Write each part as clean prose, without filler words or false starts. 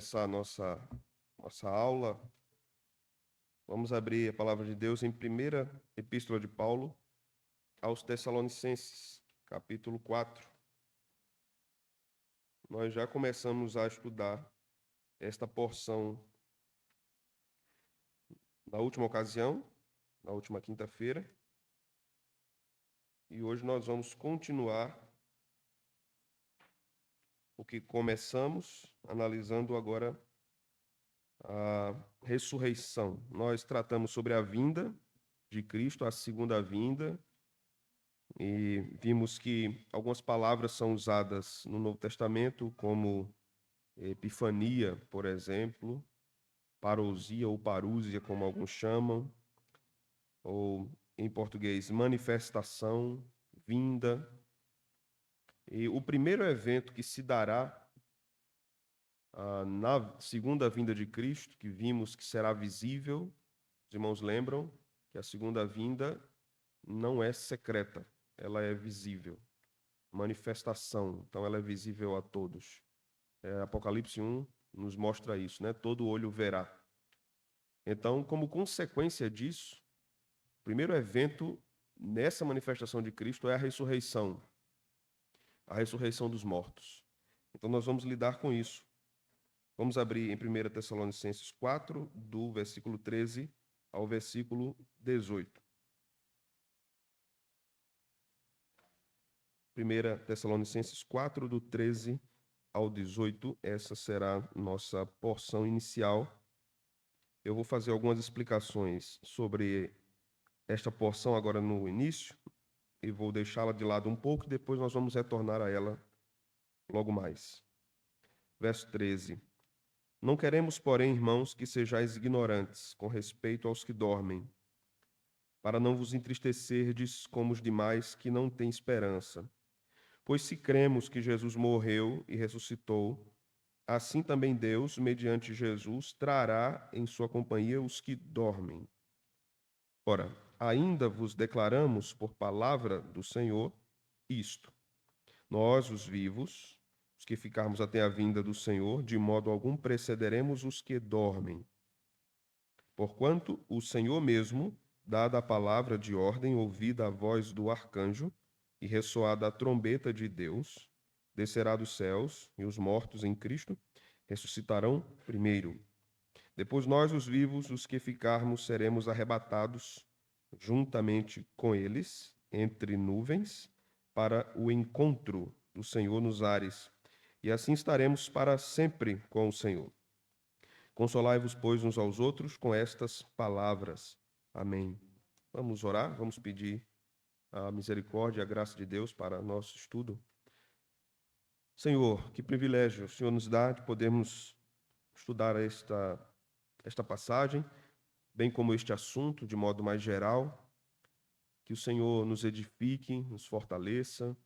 Essa nossa aula, vamos abrir a palavra de Deus em primeira epístola de Paulo aos Tessalonicenses, capítulo 4. Nós já começamos a estudar esta porção na última ocasião, na última quinta-feira, e hoje nós vamos continuar o que começamos, analisando agora a ressurreição. Nós tratamos sobre a vinda de Cristo, a segunda vinda, e vimos que algumas palavras são usadas no Novo Testamento, como epifania, por exemplo, parousia ou parúsia, como alguns chamam, ou em português, manifestação, vinda. E o primeiro evento que se dará na segunda vinda de Cristo, que vimos que será visível, os irmãos lembram que a segunda vinda não é secreta, ela é visível. Manifestação, então ela é visível a todos. Apocalipse 1 nos mostra isso, né? Todo olho verá. Então, como consequência disso, o primeiro evento nessa manifestação de Cristo é a ressurreição dos mortos. Então, nós vamos lidar com isso. Vamos abrir em 1 Tessalonicenses 4, do versículo 13 ao versículo 18. 1 Tessalonicenses 4, do 13 ao 18, essa será nossa porção inicial. Eu vou fazer algumas explicações sobre esta porção agora no início e vou deixá-la de lado um pouco e depois nós vamos retornar a ela logo mais. Verso 13. Não queremos, porém, irmãos, que sejais ignorantes com respeito aos que dormem, para não vos entristecerdes como os demais que não têm esperança. Pois se cremos que Jesus morreu e ressuscitou, assim também Deus, mediante Jesus, trará em sua companhia os que dormem. Ora, ainda vos declaramos por palavra do Senhor isto: nós, os vivos, os que ficarmos até a vinda do Senhor, de modo algum precederemos os que dormem. Porquanto o Senhor mesmo, dada a palavra de ordem, ouvida a voz do arcanjo e ressoada a trombeta de Deus, descerá dos céus, e os mortos em Cristo ressuscitarão primeiro. Depois nós, os vivos, os que ficarmos, seremos arrebatados juntamente com eles, entre nuvens, para o encontro do Senhor nos ares. E assim estaremos para sempre com o Senhor. Consolai-vos, pois, uns aos outros com estas palavras. Amém. Vamos orar, vamos pedir a misericórdia e a graça de Deus para nosso estudo. Senhor, que privilégio o Senhor nos dá de podermos estudar esta passagem, bem como este assunto, de modo mais geral. Que o Senhor nos edifique, nos fortaleça,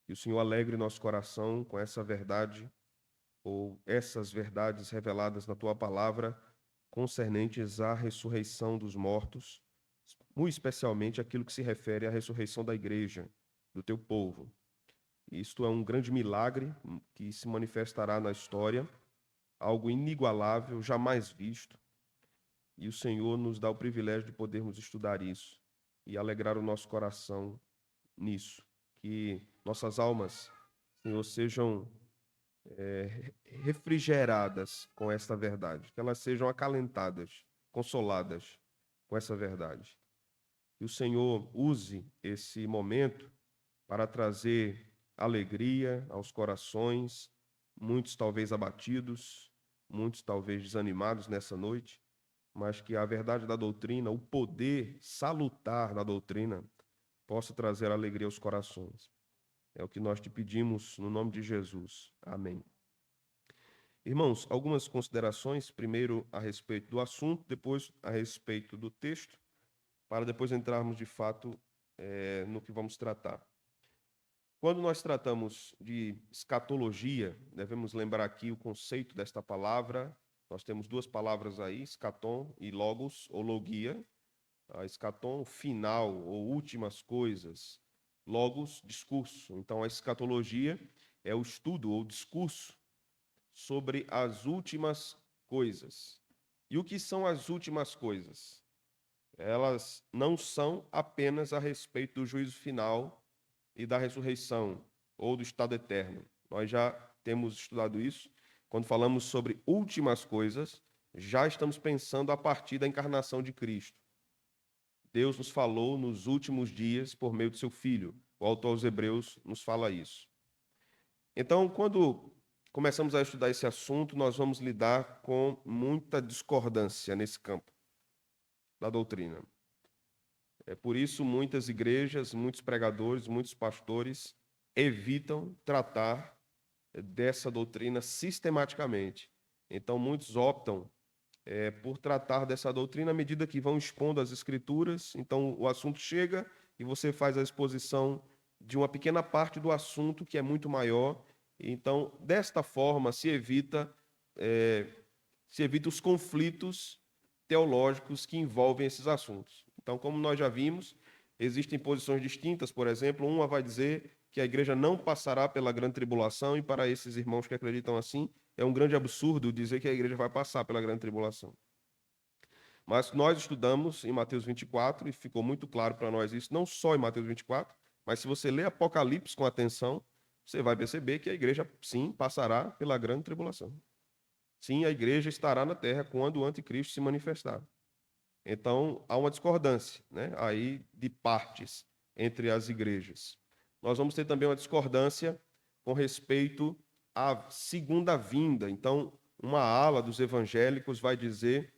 que o Senhor alegre nosso coração com essa verdade, ou essas verdades reveladas na Tua palavra, concernentes à ressurreição dos mortos, muito especialmente aquilo que se refere à ressurreição da igreja, do Teu povo. Isto é um grande milagre que se manifestará na história, algo inigualável, jamais visto, e o Senhor nos dá o privilégio de podermos estudar isso e alegrar o nosso coração nisso. Que nossas almas, Senhor, sejam refrigeradas com esta verdade, que elas sejam acalentadas, consoladas com essa verdade. Que o Senhor use esse momento para trazer alegria aos corações, muitos talvez abatidos, muitos talvez desanimados nessa noite, mas que a verdade da doutrina, o poder salutar da doutrina, possa trazer alegria aos corações. É o que nós te pedimos no nome de Jesus. Amém. Irmãos, algumas considerações, primeiro a respeito do assunto, depois a respeito do texto, para depois entrarmos de fato no que vamos tratar. Quando nós tratamos de escatologia, devemos lembrar aqui o conceito desta palavra. Nós temos duas palavras aí, escatom e logos, ou logia. A escatom, final ou últimas coisas. Logos, discurso. Então, a escatologia é o estudo ou discurso sobre as últimas coisas. E o que são as últimas coisas? Elas não são apenas a respeito do juízo final e da ressurreição ou do estado eterno. Nós já temos estudado isso. Quando falamos sobre últimas coisas, já estamos pensando a partir da encarnação de Cristo. Deus nos falou nos últimos dias por meio do seu Filho. O autor aos Hebreus nos fala isso. Então, quando começamos a estudar esse assunto, nós vamos lidar com muita discordância nesse campo da doutrina. É por isso muitas igrejas, muitos pregadores, muitos pastores evitam tratar dessa doutrina sistematicamente. Então, muitos optam por tratar dessa doutrina à medida que vão expondo as escrituras. Então, o assunto chega e você faz a exposição de uma pequena parte do assunto que é muito maior. Então, desta forma, se evita os conflitos teológicos que envolvem esses assuntos. Então, como nós já vimos, existem posições distintas. Por exemplo, uma vai dizer que a igreja não passará pela grande tribulação, e para esses irmãos que acreditam assim, é um grande absurdo dizer que a igreja vai passar pela grande tribulação. Mas nós estudamos em Mateus 24, e ficou muito claro para nós isso, não só em Mateus 24, mas se você ler Apocalipse com atenção, você vai perceber que a igreja, sim, passará pela grande tribulação. Sim, a igreja estará na terra quando o anticristo se manifestar. Então, há uma discordância, né, aí de partes entre as igrejas. Nós vamos ter também uma discordância com respeito à segunda vinda. Então, uma ala dos evangélicos vai dizer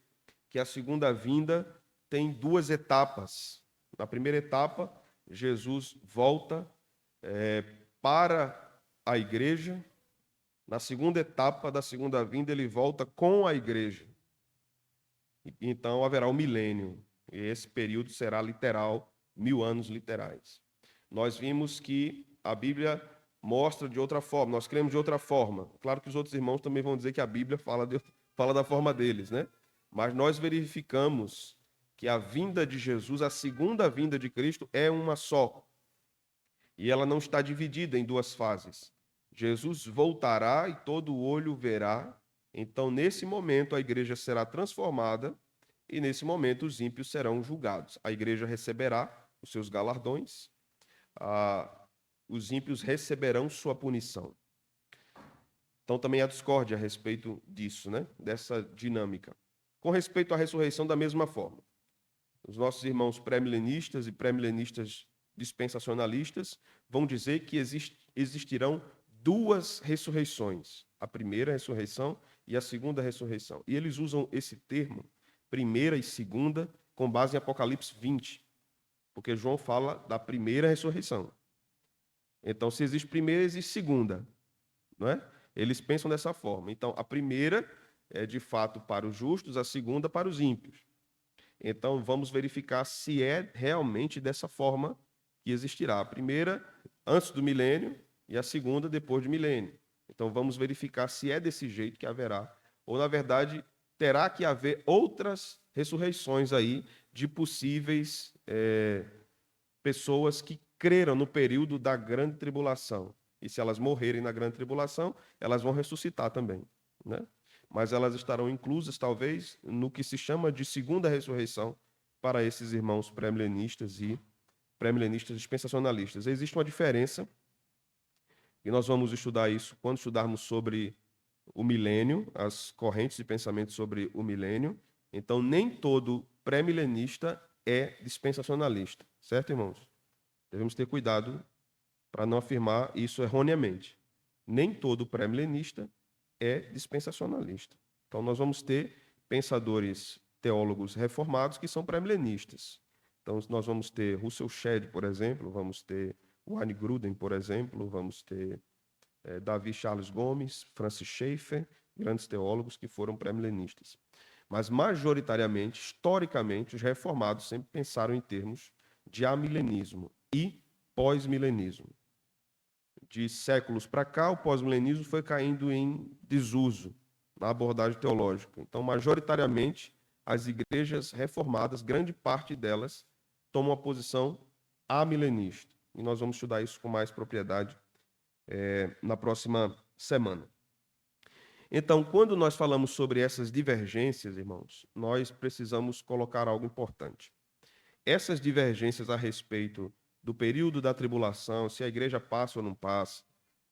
que a segunda vinda tem duas etapas. Na primeira etapa, Jesus volta para a igreja. Na segunda etapa da segunda vinda, ele volta com a igreja. Então haverá o milênio. E esse período será literal, 1000 anos literais. Nós vimos que a Bíblia mostra de outra forma, nós cremos de outra forma. Claro que os outros irmãos também vão dizer que a Bíblia fala da forma deles, né? Mas nós verificamos que a vinda de Jesus, a segunda vinda de Cristo, é uma só. E ela não está dividida em duas fases. Jesus voltará e todo olho verá. Então, nesse momento, a igreja será transformada e, nesse momento, os ímpios serão julgados. A igreja receberá os seus galardões, os ímpios receberão sua punição. Então, também há discórdia a respeito disso, né? Dessa dinâmica. Com respeito à ressurreição, da mesma forma. Os nossos irmãos pré-milenistas e pré-milenistas dispensacionalistas vão dizer que existirão duas ressurreições, a primeira ressurreição e a segunda ressurreição. E eles usam esse termo, primeira e segunda, com base em Apocalipse 20, porque João fala da primeira ressurreição. Então, se existe primeira, existe segunda, não é? Eles pensam dessa forma. Então, a primeira é de fato para os justos, a segunda para os ímpios. Então, vamos verificar se é realmente dessa forma que existirá. A primeira antes do milênio e a segunda depois do milênio. Então, vamos verificar se é desse jeito que haverá. Ou, na verdade, terá que haver outras ressurreições aí de possíveis pessoas que creram no período da grande tribulação. E se elas morrerem na grande tribulação, elas vão ressuscitar também, né? Mas elas estarão inclusas, talvez, no que se chama de segunda ressurreição para esses irmãos pré-milenistas e pré-milenistas dispensacionalistas. Existe uma diferença, e nós vamos estudar isso quando estudarmos sobre o milênio, as correntes de pensamento sobre o milênio. Então, nem todo pré-milenista é dispensacionalista, certo, irmãos? Devemos ter cuidado para não afirmar isso erroneamente. Nem todo pré-milenista é dispensacionalista. Então, nós vamos ter pensadores teólogos reformados que são pré-milenistas. Então, nós vamos ter Russell Shedd, por exemplo, vamos ter Wayne Grudem, por exemplo, vamos ter Davi Charles Gomes, Francis Schaeffer, grandes teólogos que foram pré-milenistas. Mas, majoritariamente, historicamente, os reformados sempre pensaram em termos de amilenismo e pós-milenismo. De séculos para cá, o pós-milenismo foi caindo em desuso na abordagem teológica. Então, majoritariamente, as igrejas reformadas, grande parte delas, tomam uma posição amilenista. E nós vamos estudar isso com mais propriedade na próxima semana. Então, quando nós falamos sobre essas divergências, irmãos, nós precisamos colocar algo importante. Essas divergências a respeito do período da tribulação, se a igreja passa ou não passa,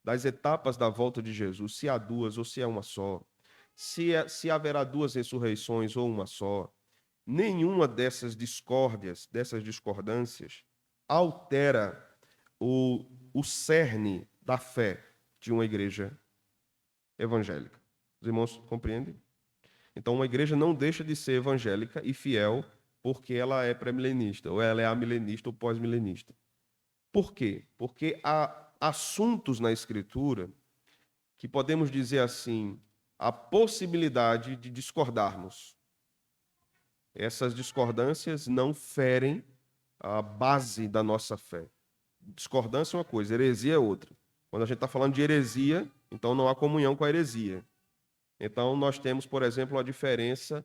das etapas da volta de Jesus, se há duas ou se é uma só, se haverá duas ressurreições ou uma só, nenhuma dessas discórdias, dessas discordâncias, altera o cerne da fé de uma igreja evangélica. Os irmãos compreendem? Então, uma igreja não deixa de ser evangélica e fiel porque ela é pré-milenista, ou ela é amilenista ou pós-milenista. Por quê? Porque há assuntos na Escritura que podemos dizer assim, a possibilidade de discordarmos. Essas discordâncias não ferem a base da nossa fé. Discordância é uma coisa, heresia é outra. Quando a gente está falando de heresia, então não há comunhão com a heresia. Então, nós temos, por exemplo, a diferença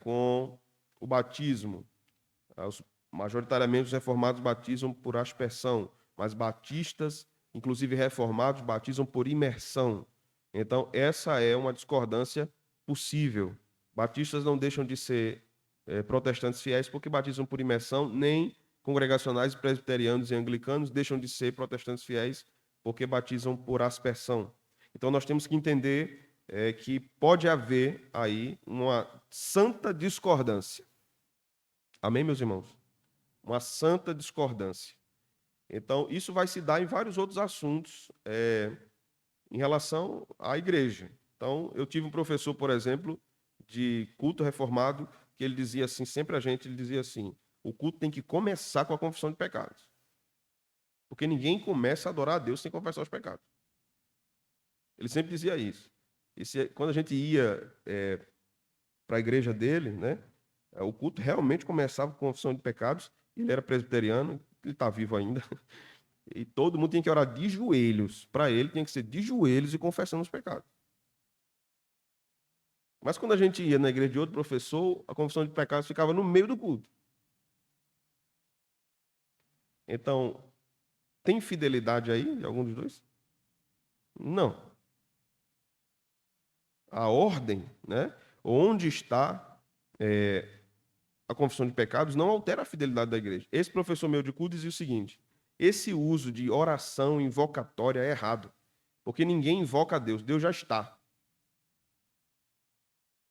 com o batismo. Majoritariamente, os reformados batizam por aspersão, mas batistas, inclusive reformados, batizam por imersão. Então, essa é uma discordância possível. Batistas não deixam de ser protestantes fiéis porque batizam por imersão, nem congregacionais, presbiterianos e anglicanos deixam de ser protestantes fiéis porque batizam por aspersão. Então, nós temos que entender que pode haver aí uma santa discordância. Amém, meus irmãos? Uma santa discordância. Então, isso vai se dar em vários outros assuntos em relação à igreja. Então, eu tive um professor, por exemplo, de culto reformado, que ele dizia assim, sempre ele dizia assim, o culto tem que começar com a confissão de pecados. Porque ninguém começa a adorar a Deus sem confessar os pecados. Ele sempre dizia isso. Quando a gente ia para a igreja dele, né, o culto realmente começava com confissão de pecados. Ele era presbiteriano, ele está vivo ainda. E todo mundo tinha que orar de joelhos. Para ele, tinha que ser de joelhos e confessando os pecados. Mas quando a gente ia na igreja de outro professor, a confissão de pecados ficava no meio do culto. Então, tem fidelidade aí de algum dos dois? Não. A ordem, né? Onde está a confissão de pecados, não altera a fidelidade da igreja. Esse professor meu de culto dizia o seguinte: esse uso de oração invocatória é errado, porque ninguém invoca a Deus, Deus já está.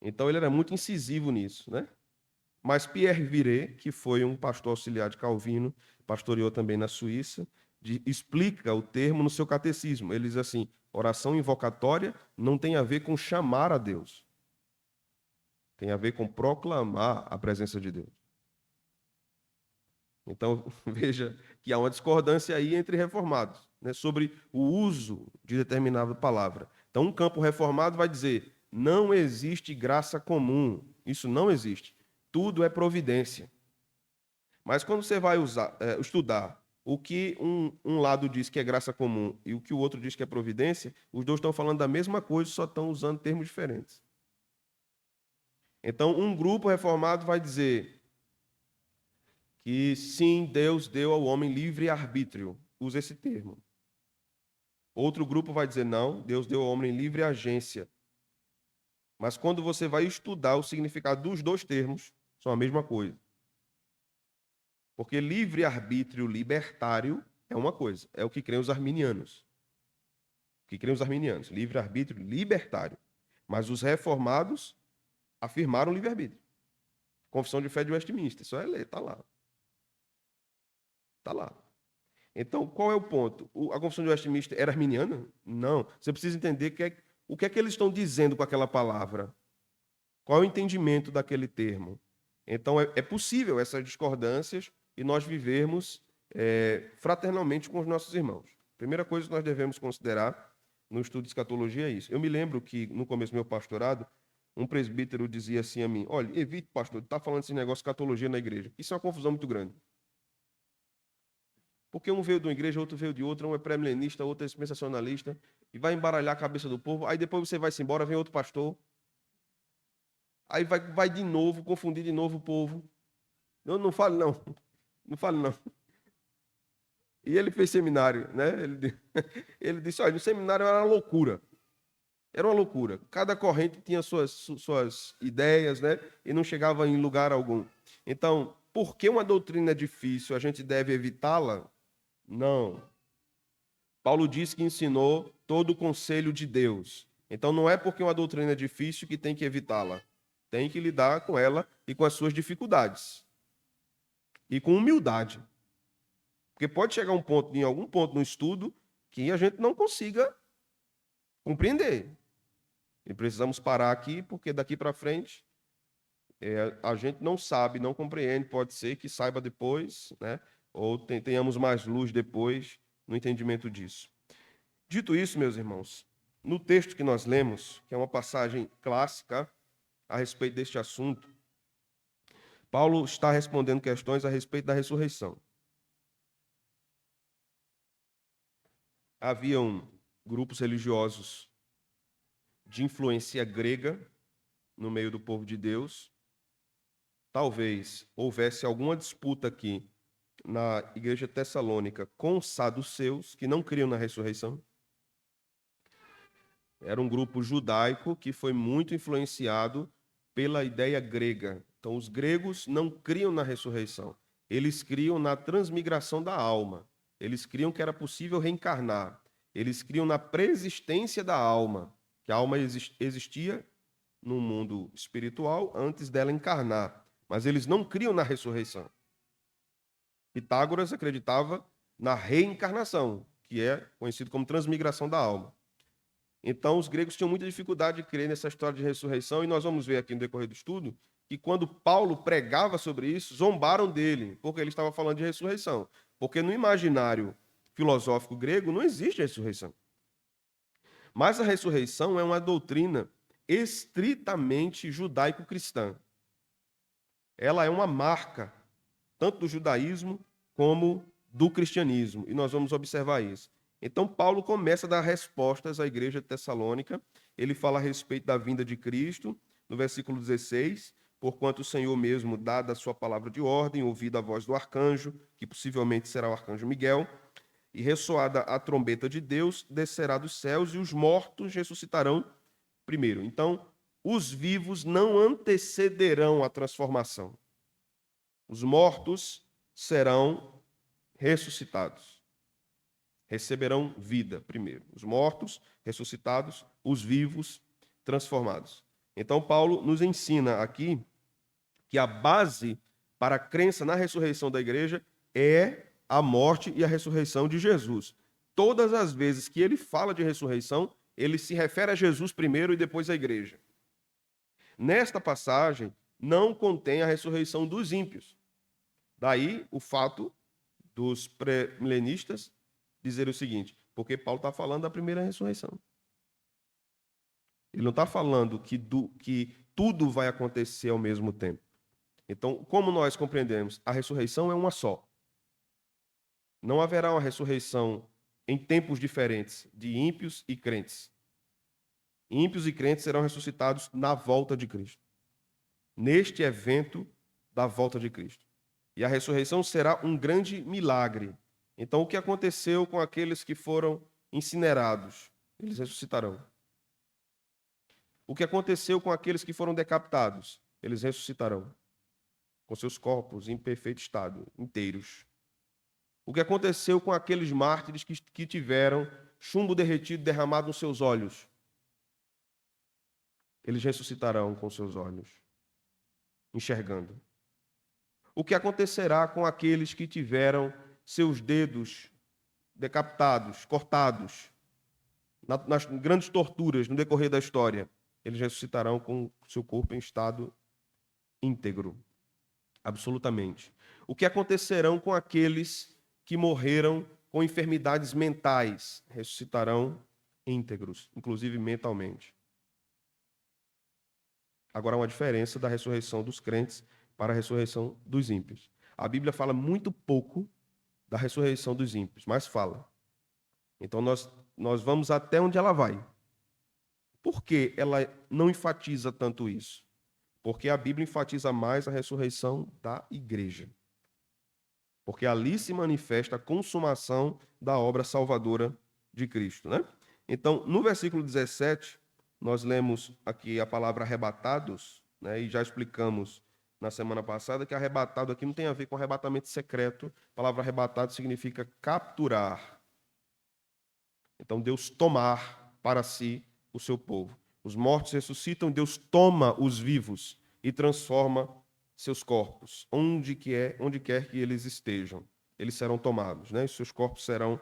Então ele era muito incisivo nisso, né? Mas Pierre Viret, que foi um pastor auxiliar de Calvino, pastoreou também na Suíça, explica o termo no seu catecismo. Ele diz assim: oração invocatória não tem a ver com chamar a Deus. Tem a ver com proclamar a presença de Deus. Então, veja que há uma discordância aí entre reformados, né, sobre o uso de determinada palavra. Então, um campo reformado vai dizer: não existe graça comum. Isso não existe. Tudo é providência. Mas quando você vai estudar o que um lado diz que é graça comum e o que o outro diz que é providência, os dois estão falando da mesma coisa, só estão usando termos diferentes. Então, um grupo reformado vai dizer que sim, Deus deu ao homem livre arbítrio. Usa esse termo. Outro grupo vai dizer não, Deus deu ao homem livre agência. Mas quando você vai estudar o significado dos dois termos, são a mesma coisa. Porque livre arbítrio libertário é uma coisa, é o que creem os arminianos. O que creem os arminianos, livre arbítrio libertário. Mas os reformados afirmaram livre-arbítrio. Confissão de Fé de Westminster, isso é lei, está lá. Está lá. Então, qual é o ponto? A Confissão de Westminster era arminiana? Não. Você precisa entender o que é que eles estão dizendo com aquela palavra. Qual é o entendimento daquele termo? Então, é possível essas discordâncias e nós vivermos fraternalmente com os nossos irmãos. Primeira coisa que nós devemos considerar no estudo de escatologia é isso. Eu me lembro que, no começo do meu pastorado, um presbítero dizia assim a mim: olha, evite, pastor, está falando esse negócio de escatologia na igreja. Isso é uma confusão muito grande. Porque um veio de uma igreja, outro veio de outra, um é pré-milenista, outro é dispensacionalista, e vai embaralhar a cabeça do povo, aí depois você vai-se embora, vem outro pastor, aí vai de novo, confundir de novo o povo. Não fale não, não fale não. E ele fez seminário, né? Ele disse, olha, no seminário era loucura. Era uma loucura. Cada corrente tinha suas ideias, né? E não chegava em lugar algum. Então, por que uma doutrina é difícil? A gente deve evitá-la? Não. Paulo diz que ensinou todo o conselho de Deus. Então, não é porque uma doutrina é difícil que tem que evitá-la. Tem que lidar com ela e com as suas dificuldades. E com humildade. Porque pode chegar um ponto, em algum ponto no estudo, que a gente não consiga compreender. E precisamos parar aqui, porque daqui para frente a gente não sabe, não compreende, pode ser que saiba depois, né? Ou tenhamos mais luz depois no entendimento disso. Dito isso, meus irmãos, no texto que nós lemos, que é uma passagem clássica a respeito deste assunto, Paulo está respondendo questões a respeito da ressurreição. Haviam grupos religiosos de influência grega no meio do povo de Deus. Talvez houvesse alguma disputa aqui na igreja tessalônica com os saduceus, que não criam na ressurreição. Era um grupo judaico que foi muito influenciado pela ideia grega. Então, os gregos não criam na ressurreição. Eles criam na transmigração da alma. Eles criam que era possível reencarnar. Eles criam na preexistência da alma, que a alma existia no mundo espiritual antes dela encarnar. Mas eles não criam na ressurreição. Pitágoras acreditava na reencarnação, que é conhecido como transmigração da alma. Então, os gregos tinham muita dificuldade de crer nessa história de ressurreição, e nós vamos ver aqui no decorrer do estudo que quando Paulo pregava sobre isso, zombaram dele, porque ele estava falando de ressurreição. Porque no imaginário filosófico grego não existe ressurreição. Mas a ressurreição é uma doutrina estritamente judaico-cristã. Ela é uma marca tanto do judaísmo como do cristianismo, e nós vamos observar isso. Então, Paulo começa a dar respostas à igreja de Tessalônica. Ele fala a respeito da vinda de Cristo, no versículo 16, porquanto o Senhor mesmo, dada a sua palavra de ordem, ouvida a voz do arcanjo, que possivelmente será o arcanjo Miguel, e ressoada a trombeta de Deus, descerá dos céus e os mortos ressuscitarão primeiro. Então, os vivos não antecederão a transformação. Os mortos serão ressuscitados. Receberão vida primeiro. Os mortos ressuscitados, os vivos transformados. Então, Paulo nos ensina aqui que a base para a crença na ressurreição da igreja é a morte e a ressurreição de Jesus. Todas as vezes que ele fala de ressurreição, ele se refere a Jesus primeiro e depois à igreja. Nesta passagem, não contém a ressurreição dos ímpios. Daí o fato dos pré-milenistas dizerem o seguinte, porque Paulo está falando da primeira ressurreição. Ele não está falando que tudo vai acontecer ao mesmo tempo. Então, como nós compreendemos, a ressurreição é uma só. Não haverá uma ressurreição em tempos diferentes de ímpios e crentes. Ímpios e crentes serão ressuscitados na volta de Cristo. Neste evento da volta de Cristo. E a ressurreição será um grande milagre. Então, o que aconteceu com aqueles que foram incinerados? Eles ressuscitarão. O que aconteceu com aqueles que foram decapitados? Eles ressuscitarão. Com seus corpos em perfeito estado, inteiros. O que aconteceu com aqueles mártires que tiveram chumbo derretido derramado nos seus olhos? Eles ressuscitarão com seus olhos, enxergando. O que acontecerá com aqueles que tiveram seus dedos decapitados, cortados, nas grandes torturas no decorrer da história? Eles ressuscitarão com seu corpo em estado íntegro, absolutamente. O que acontecerão com aqueles que morreram com enfermidades mentais? Ressuscitarão íntegros, inclusive mentalmente. Agora, há uma diferença da ressurreição dos crentes para a ressurreição dos ímpios. A Bíblia fala muito pouco da ressurreição dos ímpios, mas fala. Então, nós vamos até onde ela vai. Por que ela não enfatiza tanto isso? Porque a Bíblia enfatiza mais a ressurreição da igreja. Porque ali se manifesta a consumação da obra salvadora de Cristo, né? Então, no versículo 17, nós lemos aqui a palavra arrebatados, né, e já explicamos na semana passada que arrebatado aqui não tem a ver com arrebatamento secreto. A palavra arrebatado significa capturar. Então, Deus tomar para si o seu povo. Os mortos ressuscitam, Deus toma os vivos e transforma seus corpos. Onde quer que eles estejam, eles serão tomados, né? E seus corpos serão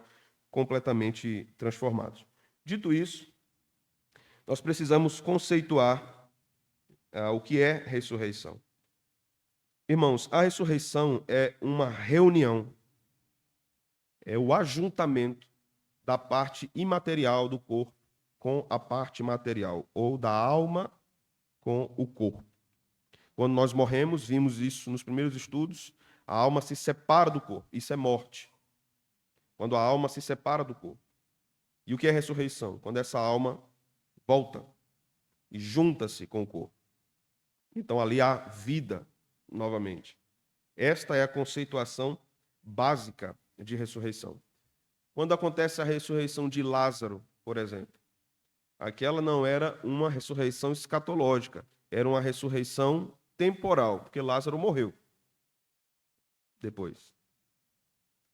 completamente transformados. Dito isso, nós precisamos conceituar o que é ressurreição. Irmãos, a ressurreição é uma reunião, é o ajuntamento da parte imaterial do corpo com a parte material, ou da alma com o corpo. Quando nós morremos, vimos isso nos primeiros estudos, a alma se separa do corpo, isso é morte. Quando a alma se separa do corpo. E o que é ressurreição? Quando essa alma volta e junta-se com o corpo. Então ali há vida novamente. Esta é a conceituação básica de ressurreição. Quando acontece a ressurreição de Lázaro, por exemplo, aquela não era uma ressurreição escatológica, era uma ressurreição temporal, porque Lázaro morreu depois.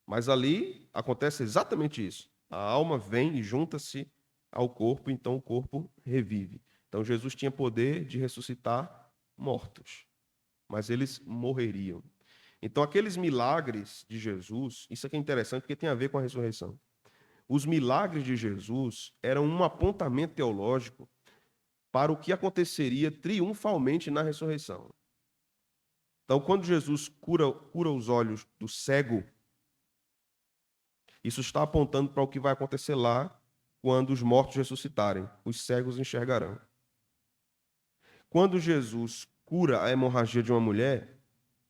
Mas ali acontece exatamente isso. A alma vem e junta-se ao corpo, então o corpo revive. Então Jesus tinha poder de ressuscitar mortos, mas eles morreriam. Então aqueles milagres de Jesus, isso aqui é interessante porque tem a ver com a ressurreição. Os milagres de Jesus eram um apontamento teológico para o que aconteceria triunfalmente na ressurreição. Então, quando Jesus cura os olhos do cego, isso está apontando para o que vai acontecer lá quando os mortos ressuscitarem. Os cegos enxergarão. Quando Jesus cura a hemorragia de uma mulher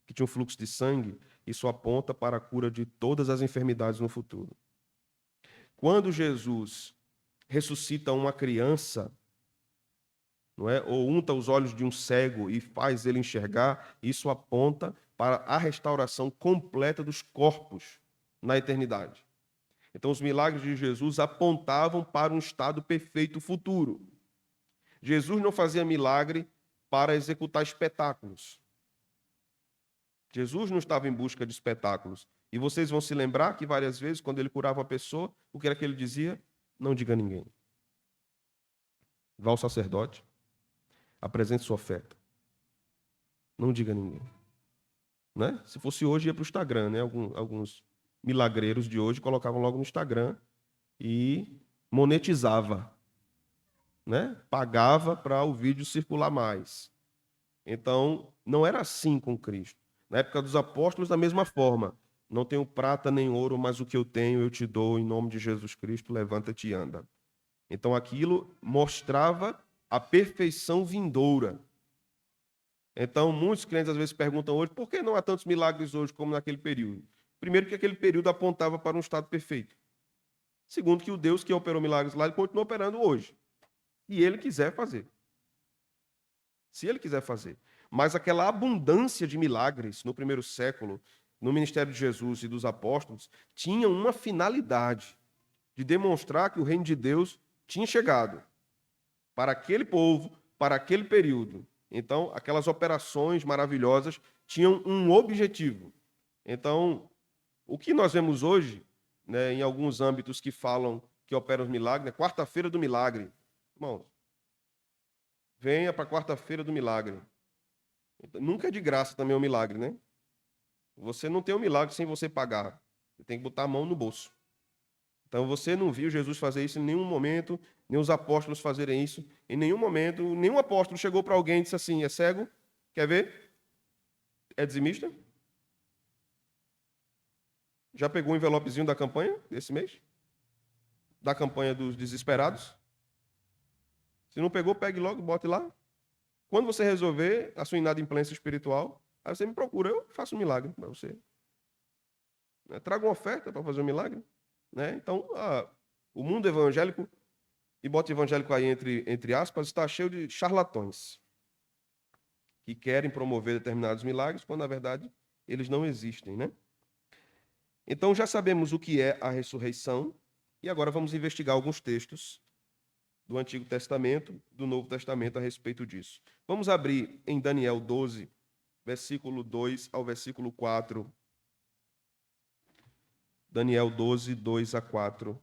que tinha um fluxo de sangue, isso aponta para a cura de todas as enfermidades no futuro. Quando Jesus ressuscita uma criança, não é? Ou unta os olhos de um cego e faz ele enxergar, isso aponta para a restauração completa dos corpos na eternidade. Então, os milagres de Jesus apontavam para um estado perfeito futuro. Jesus não fazia milagre para executar espetáculos. Jesus não estava em busca de espetáculos. E vocês vão se lembrar que várias vezes, quando ele curava uma pessoa, o que era que ele dizia? Não diga a ninguém. Vá ao sacerdote, apresente sua oferta. Não diga a ninguém. Né? Se fosse hoje, ia para o Instagram, né? Alguns milagreiros de hoje colocavam logo no Instagram e monetizava, né? Pagava para o vídeo circular mais. Então, não era assim com Cristo. Na época dos apóstolos, da mesma forma. Não tenho prata nem ouro, mas o que eu tenho eu te dou, em nome de Jesus Cristo, levanta-te e anda. Então, aquilo mostrava a perfeição vindoura. Então, muitos crentes às vezes perguntam hoje, por que não há tantos milagres hoje como naquele período? Primeiro, que aquele período apontava para um estado perfeito. Segundo, que o Deus que operou milagres lá, ele continua operando hoje. E ele quiser fazer. Se ele quiser fazer. Mas aquela abundância de milagres no primeiro século, no ministério de Jesus e dos apóstolos, tinha uma finalidade de demonstrar que o reino de Deus tinha chegado para aquele povo, para aquele período. Então, aquelas operações maravilhosas tinham um objetivo. Então, o que nós vemos hoje, né, em alguns âmbitos que falam que operam os milagres, é quarta-feira do milagre. Irmãos, venha para a quarta-feira do milagre. Nunca é de graça também o milagre, né? Você não tem um milagre sem você pagar. Você tem que botar a mão no bolso. Então você não viu Jesus fazer isso em nenhum momento, nem os apóstolos fazerem isso. Em nenhum momento, nenhum apóstolo chegou para alguém e disse assim, é cego? Quer ver? É dizimista? Já pegou o envelopezinho da campanha desse mês? Da campanha dos desesperados? Se não pegou, pegue logo, bote lá. Quando você resolver a sua inadimplência espiritual, aí você me procura, eu faço um milagre para você. Traga uma oferta para fazer um milagre. Né? Então, o mundo evangélico, e bota evangélico aí entre aspas, está cheio de charlatões que querem promover determinados milagres, quando, na verdade, eles não existem. Né? Então, já sabemos o que é a ressurreição, e agora vamos investigar alguns textos do Antigo Testamento, do Novo Testamento a respeito disso. Vamos abrir em Daniel 12, versículo 2 ao versículo 4. Daniel 12, 2 a 4.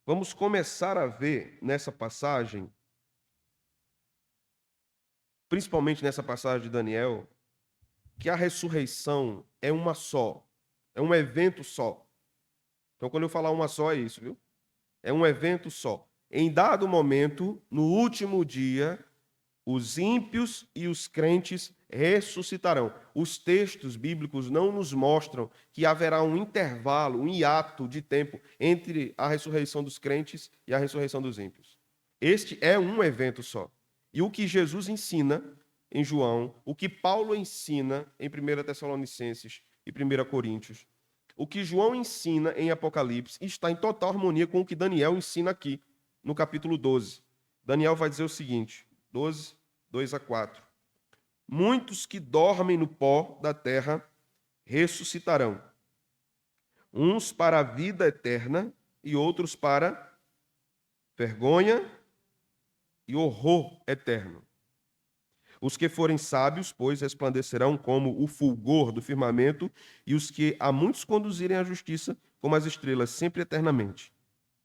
Vamos começar a ver nessa passagem, principalmente nessa passagem de Daniel, que a ressurreição é uma só, é um evento só. Então, quando eu falar uma só, é isso, viu? É um evento só. Em dado momento, no último dia, os ímpios e os crentes ressuscitarão. Os textos bíblicos não nos mostram que haverá um intervalo, um hiato de tempo entre a ressurreição dos crentes e a ressurreição dos ímpios. Este é um evento só. E o que Jesus ensina em João, o que Paulo ensina em 1 Tessalonicenses e 1 Coríntios, o que João ensina em Apocalipse está em total harmonia com o que Daniel ensina aqui, no capítulo 12. Daniel vai dizer o seguinte, 12, 2 a 4. Muitos que dormem no pó da terra ressuscitarão, uns para a vida eterna e outros para vergonha e horror eterno. Os que forem sábios, pois, resplandecerão como o fulgor do firmamento, e os que a muitos conduzirem à justiça, como as estrelas, sempre eternamente.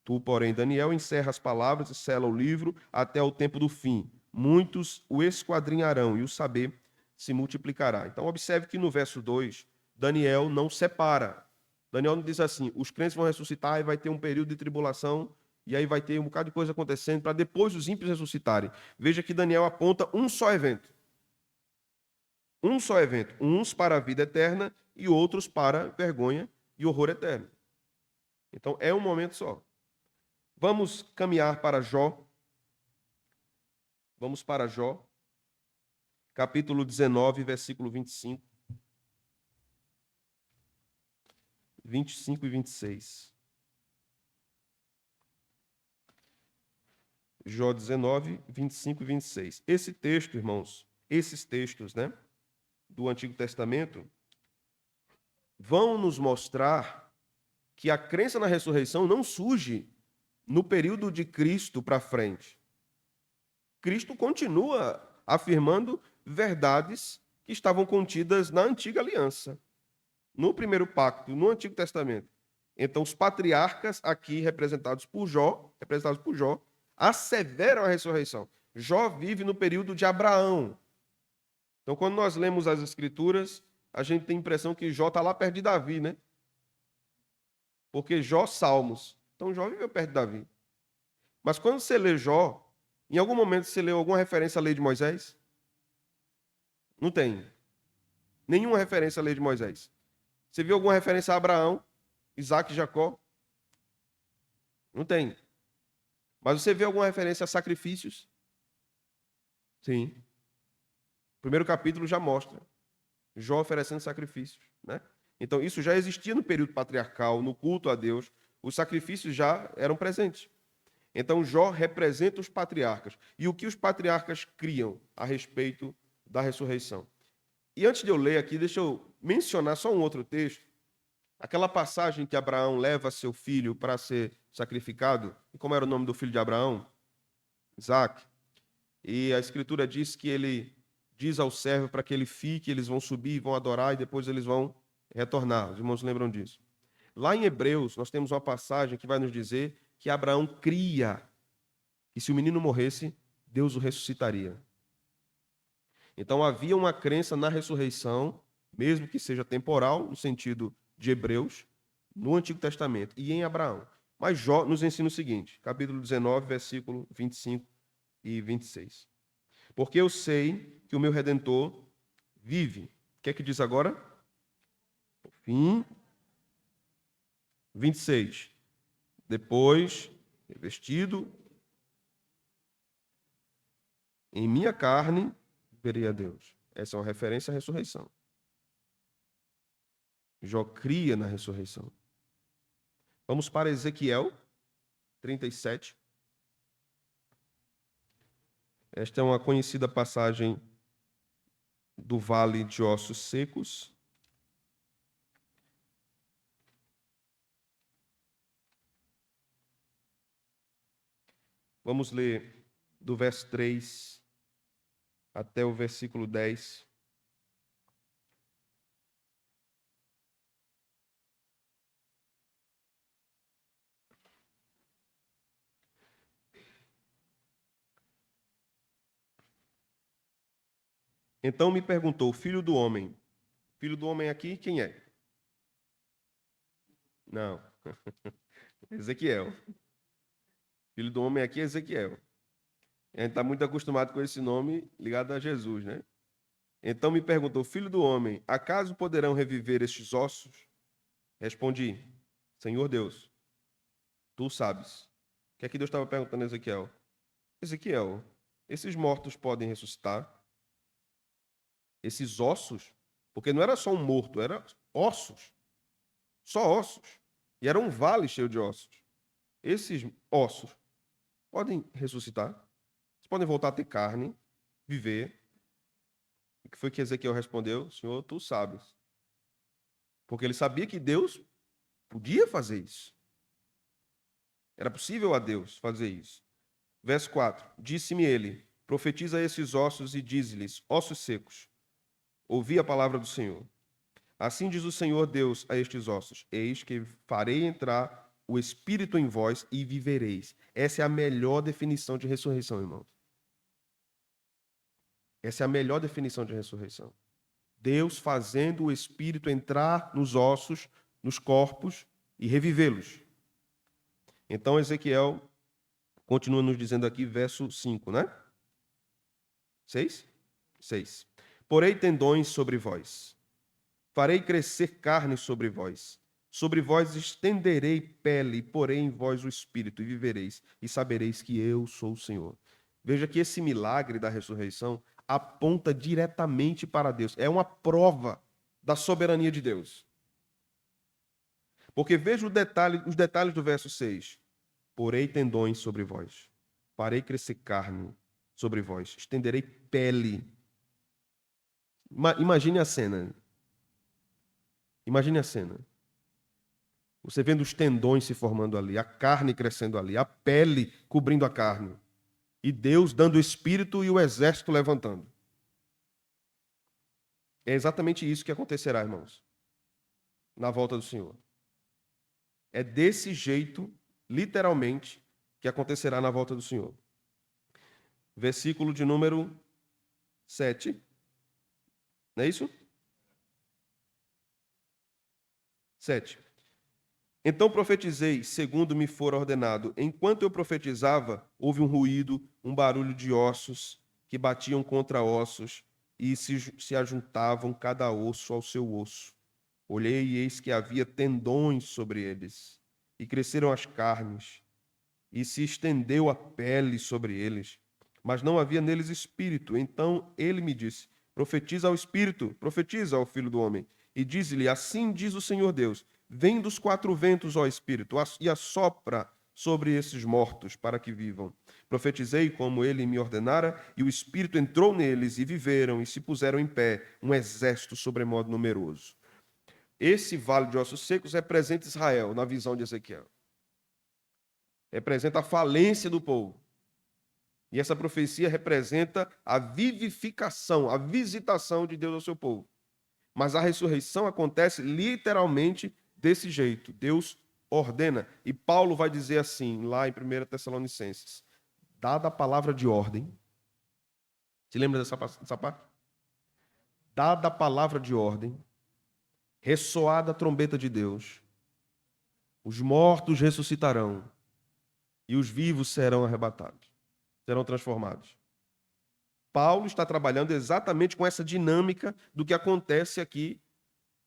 Tu, porém, Daniel, encerra as palavras e sela o livro até o tempo do fim. Muitos o esquadrinharão, e o saber se multiplicará. Então, observe que no verso 2, Daniel não separa. Daniel não diz assim, os crentes vão ressuscitar e vai ter um período de tribulação, e aí vai ter um bocado de coisa acontecendo para depois os ímpios ressuscitarem. Veja que Daniel aponta um só evento. Um só evento. Uns para a vida eterna e outros para vergonha e horror eterno. Então, é um momento só. Vamos caminhar para Jó. Vamos para Jó. Capítulo 19, versículo 25. 25 e 26. Jó 19, 25 e 26. Esse texto, irmãos, esses textos, né, do Antigo Testamento, vão nos mostrar que a crença na ressurreição não surge no período de Cristo para frente. Cristo continua afirmando verdades que estavam contidas na antiga aliança, no primeiro pacto, no Antigo Testamento. Então, os patriarcas aqui representados por Jó, asseveram a ressurreição. Jó vive no período de Abraão. Então, quando nós lemos as Escrituras, a gente tem a impressão que Jó está lá perto de Davi, né? Porque Jó, Salmos. Então, Jó viveu perto de Davi. Mas quando você lê Jó, em algum momento você leu alguma referência à lei de Moisés? Não tem. Nenhuma referência à lei de Moisés. Você viu alguma referência a Abraão, Isaac e Jacó? Não tem. Mas você vê alguma referência a sacrifícios? Sim. O primeiro capítulo já mostra. Jó oferecendo sacrifícios, né? Então, isso já existia no período patriarcal, no culto a Deus. Os sacrifícios já eram presentes. Então, Jó representa os patriarcas. E o que os patriarcas criam a respeito da ressurreição. E antes de eu ler aqui, deixa eu mencionar só um outro texto. Aquela passagem que Abraão leva seu filho para ser sacrificado. E como era o nome do filho de Abraão? Isaac. E a Escritura diz que ele diz ao servo para que ele fique, eles vão subir, vão adorar e depois eles vão retornar. Os irmãos lembram disso. Lá em Hebreus, nós temos uma passagem que vai nos dizer que Abraão cria que se o menino morresse, Deus o ressuscitaria. Então havia uma crença na ressurreição, mesmo que seja temporal, no sentido de Hebreus, no Antigo Testamento e em Abraão. Mas Jó nos ensina o seguinte, capítulo 19, versículo 25 e 26. Porque eu sei que o meu Redentor vive. O que é que diz agora? Fim. 26. Depois, revestido em minha carne, verei a Deus. Essa é uma referência à ressurreição. Jó cria na ressurreição. Vamos para Ezequiel 37. Esta é uma conhecida passagem do Vale de Ossos Secos. Vamos ler do verso 3 até o versículo 10. Então me perguntou, filho do homem. Filho do homem aqui, quem é? Não. Ezequiel. Filho do homem aqui é Ezequiel. A gente está muito acostumado com esse nome ligado a Jesus, né? Então me perguntou, filho do homem, acaso poderão reviver estes ossos? Respondi, Senhor Deus, tu sabes. O que é que Deus estava perguntando a Ezequiel? Ezequiel, esses mortos podem ressuscitar? Esses ossos? Porque não era só um morto, era ossos. Só ossos. E era um vale cheio de ossos. Esses ossos podem ressuscitar? Eles podem voltar a ter carne, viver? O que foi que Ezequiel respondeu? Senhor, tu sabes. Porque ele sabia que Deus podia fazer isso. Era possível a Deus fazer isso. Verso 4. Disse-me ele, profetiza a esses ossos e diz-lhes, ossos secos, ouvi a palavra do Senhor. Assim diz o Senhor Deus a estes ossos, eis que farei entrar o Espírito em vós e vivereis. Essa é a melhor definição de ressurreição, irmãos. Essa é a melhor definição de ressurreição. Deus fazendo o Espírito entrar nos ossos, nos corpos e revivê-los. Então, Ezequiel continua nos dizendo aqui, verso 5, né? 6? 6. Porei tendões sobre vós, farei crescer carne sobre vós estenderei pele, porei em vós o Espírito, e vivereis, e sabereis que eu sou o Senhor. Veja que esse milagre da ressurreição aponta diretamente para Deus. É uma prova da soberania de Deus. Porque veja os detalhes do verso 6. Porei tendões sobre vós, farei crescer carne sobre vós, estenderei pele. Imagine a cena. Imagine a cena. Você vendo os tendões se formando ali, a carne crescendo ali, a pele cobrindo a carne. E Deus dando o espírito e o exército levantando. É exatamente isso que acontecerá, irmãos, na volta do Senhor. É desse jeito, literalmente, que acontecerá na volta do Senhor. Versículo de número 7. Não é isso? 7. Então profetizei, segundo me for ordenado. Enquanto eu profetizava, houve um ruído, um barulho de ossos que batiam contra ossos e se ajuntavam cada osso ao seu osso. Olhei e eis que havia tendões sobre eles, e cresceram as carnes, e se estendeu a pele sobre eles, mas não havia neles espírito. Então ele me disse, profetiza ao espírito, profetiza ao filho do homem, e diz-lhe, assim diz o Senhor Deus, vem dos quatro ventos, ó Espírito, e assopra sobre esses mortos, para que vivam. Profetizei como ele me ordenara, e o Espírito entrou neles, e viveram, e se puseram em pé, um exército sobremodo numeroso. Esse vale de ossos secos representa Israel, na visão de Ezequiel. Representa a falência do povo. E essa profecia representa a vivificação, a visitação de Deus ao seu povo. Mas a ressurreição acontece literalmente desse jeito. Deus ordena. E Paulo vai dizer assim, lá em 1 Tessalonicenses, dada a palavra de ordem. Se lembra dessa parte? Dada a palavra de ordem, ressoada a trombeta de Deus, os mortos ressuscitarão e os vivos serão arrebatados, serão transformados. Paulo está trabalhando exatamente com essa dinâmica do que acontece aqui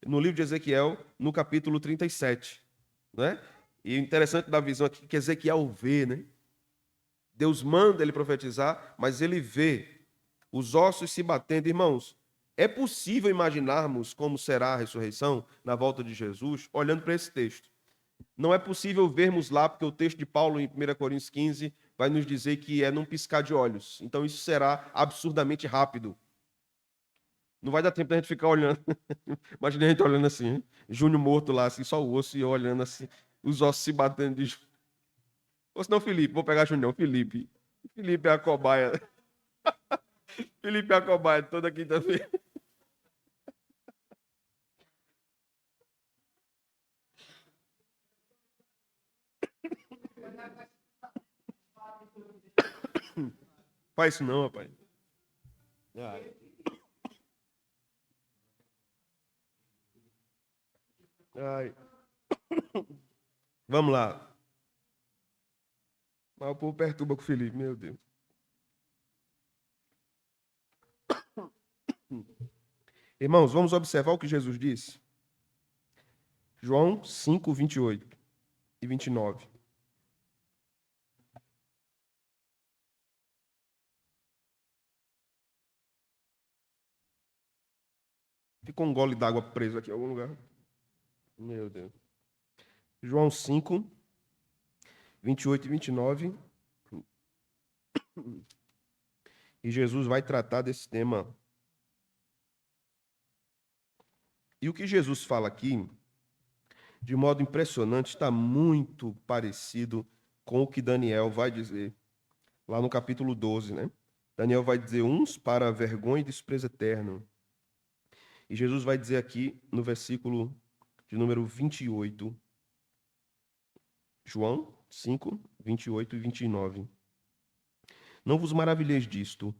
no livro de Ezequiel, no capítulo 37. Né? E o interessante da visão aqui é que Ezequiel vê, né? Deus manda ele profetizar, mas ele vê os ossos se batendo. Irmãos, é possível imaginarmos como será a ressurreição na volta de Jesus olhando para esse texto. Não é possível vermos lá, porque o texto de Paulo em 1 Coríntios 15 vai nos dizer que é num piscar de olhos. Então isso será absurdamente rápido. Não vai dar tempo da gente ficar olhando. Imagina a gente olhando assim, hein? Júnior morto lá, assim, só o osso e olhando assim, os ossos se batendo de... Ou se não, Felipe, vou pegar Junião, Felipe. Felipe é a cobaia. Felipe é a cobaia toda quinta-feira. Faz isso não, rapaz. Ai. Ai. Vamos lá. Mas o povo perturba com o Felipe, meu Deus. Irmãos, vamos observar o que Jesus disse. João 5, 28 e 29. Ficou um gole d'água preso aqui em algum lugar. Meu Deus. João 5, 28 e 29. E Jesus vai tratar desse tema. E o que Jesus fala aqui, de modo impressionante, está muito parecido com o que Daniel vai dizer lá no capítulo 12, né? Daniel vai dizer uns para vergonha e desprezo eterno. E Jesus vai dizer aqui no versículo de número 28, João 5, 28 e 29. Não vos maravilheis disto,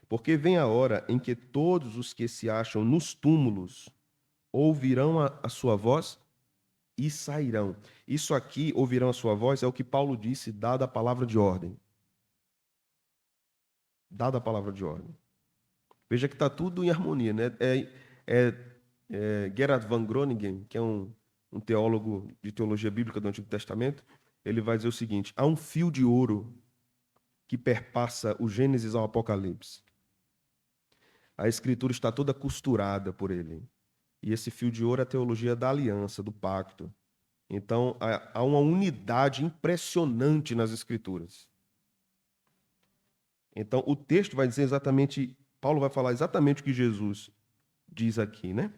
porque vem a hora em que todos os que se acham nos túmulos ouvirão a sua voz e sairão. Isso aqui, ouvirão a sua voz, é o que Paulo disse, dada a palavra de ordem. Dada a palavra de ordem. Veja que está tudo em harmonia, né? Gerhard van Groningen, que é um teólogo de teologia bíblica do Antigo Testamento, ele vai dizer o seguinte: há um fio de ouro que perpassa o Gênesis ao Apocalipse. A Escritura está toda costurada por ele. E esse fio de ouro é a teologia da aliança, do pacto. Então, há uma unidade impressionante nas Escrituras. Então, o texto vai dizer exatamente, Paulo vai falar exatamente o que Jesus diz aqui, né?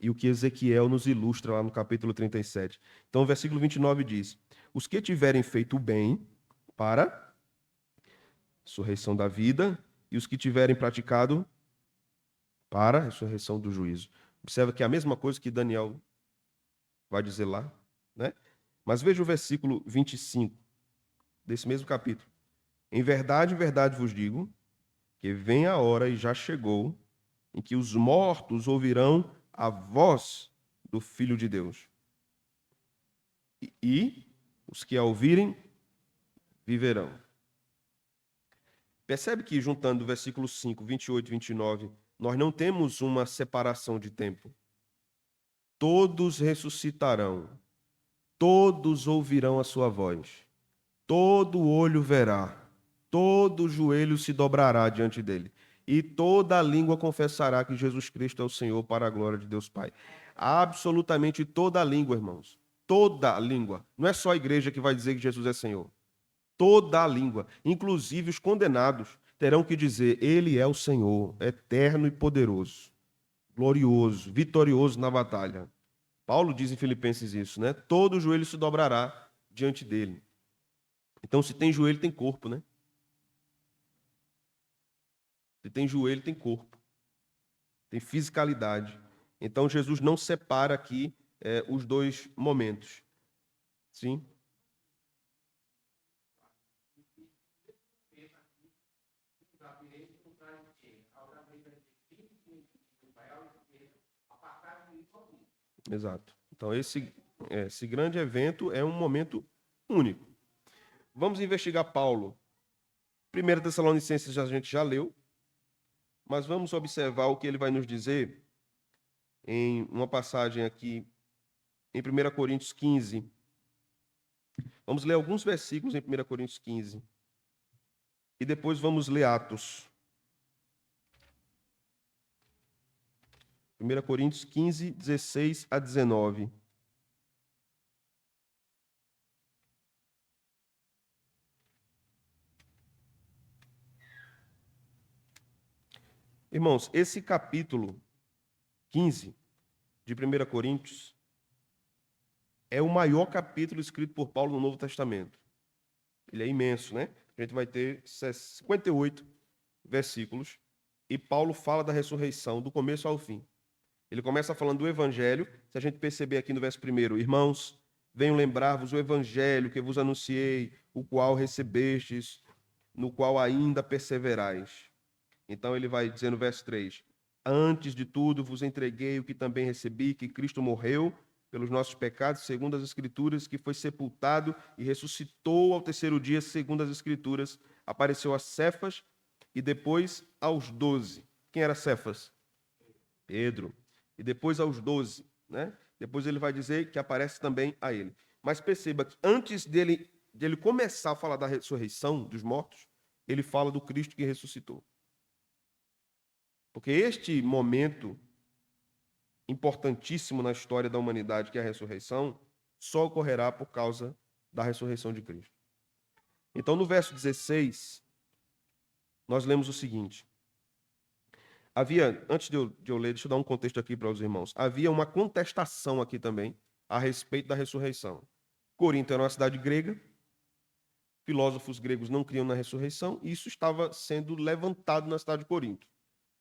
E o que Ezequiel nos ilustra lá no capítulo 37. Então, o versículo 29 diz: os que tiverem feito o bem para ressurreição da vida, e os que tiverem praticado para a ressurreição do juízo. Observa que é a mesma coisa que Daniel vai dizer lá, né? Mas veja o versículo 25 desse mesmo capítulo. Em verdade vos digo, que vem a hora e já chegou, em que os mortos ouvirão a voz do Filho de Deus. E os que a ouvirem, viverão. Percebe que, juntando o versículo 5, 28 e 29, nós não temos uma separação de tempo. Todos ressuscitarão, todos ouvirão a sua voz, todo olho verá, todo joelho se dobrará diante dele, e toda língua confessará que Jesus Cristo é o Senhor, para a glória de Deus Pai. Absolutamente toda a língua, irmãos. Toda a língua. Não é só a igreja que vai dizer que Jesus é Senhor. Toda a língua, inclusive os condenados, terão que dizer: Ele é o Senhor, eterno e poderoso, glorioso, vitorioso na batalha. Paulo diz em Filipenses isso, né? Todo joelho se dobrará diante dele. Então, se tem joelho, tem corpo, né? Se tem joelho, tem corpo, tem fisicalidade. Então, Jesus não separa aqui os dois momentos. Sim? Exato. Então, esse grande evento é um momento único. Vamos investigar Paulo. 1 Tessalonicenses a gente já leu, mas vamos observar o que ele vai nos dizer em uma passagem aqui em 1 Coríntios 15. Vamos ler alguns versículos em 1 Coríntios 15. E depois vamos ler Atos. 1 Coríntios 15, 16 a 19. Irmãos, esse capítulo 15 de 1 Coríntios é o maior capítulo escrito por Paulo no Novo Testamento. Ele é imenso, né? A gente vai ter 58 versículos e Paulo fala da ressurreição do começo ao fim. Ele começa falando do evangelho. Se a gente perceber aqui no verso 1, irmãos, venho lembrar-vos o evangelho que vos anunciei, o qual recebestes, no qual ainda perseverais. Então ele vai dizer no verso 3, antes de tudo vos entreguei o que também recebi, que Cristo morreu pelos nossos pecados, segundo as Escrituras, que foi sepultado e ressuscitou ao terceiro dia, segundo as Escrituras, apareceu a Cefas e depois aos 12. Quem era Cefas? Pedro. E depois aos 12, né? Depois ele vai dizer que aparece também a ele. Mas perceba que antes dele começar a falar da ressurreição dos mortos, ele fala do Cristo que ressuscitou. Porque este momento importantíssimo na história da humanidade, que é a ressurreição, só ocorrerá por causa da ressurreição de Cristo. Então, no verso 16, nós lemos o seguinte. Antes de eu ler, deixa eu dar um contexto aqui para os irmãos. Havia uma contestação aqui também a respeito da ressurreição. Corinto era uma cidade grega, filósofos gregos não criam na ressurreição, e isso estava sendo levantado na cidade de Corinto.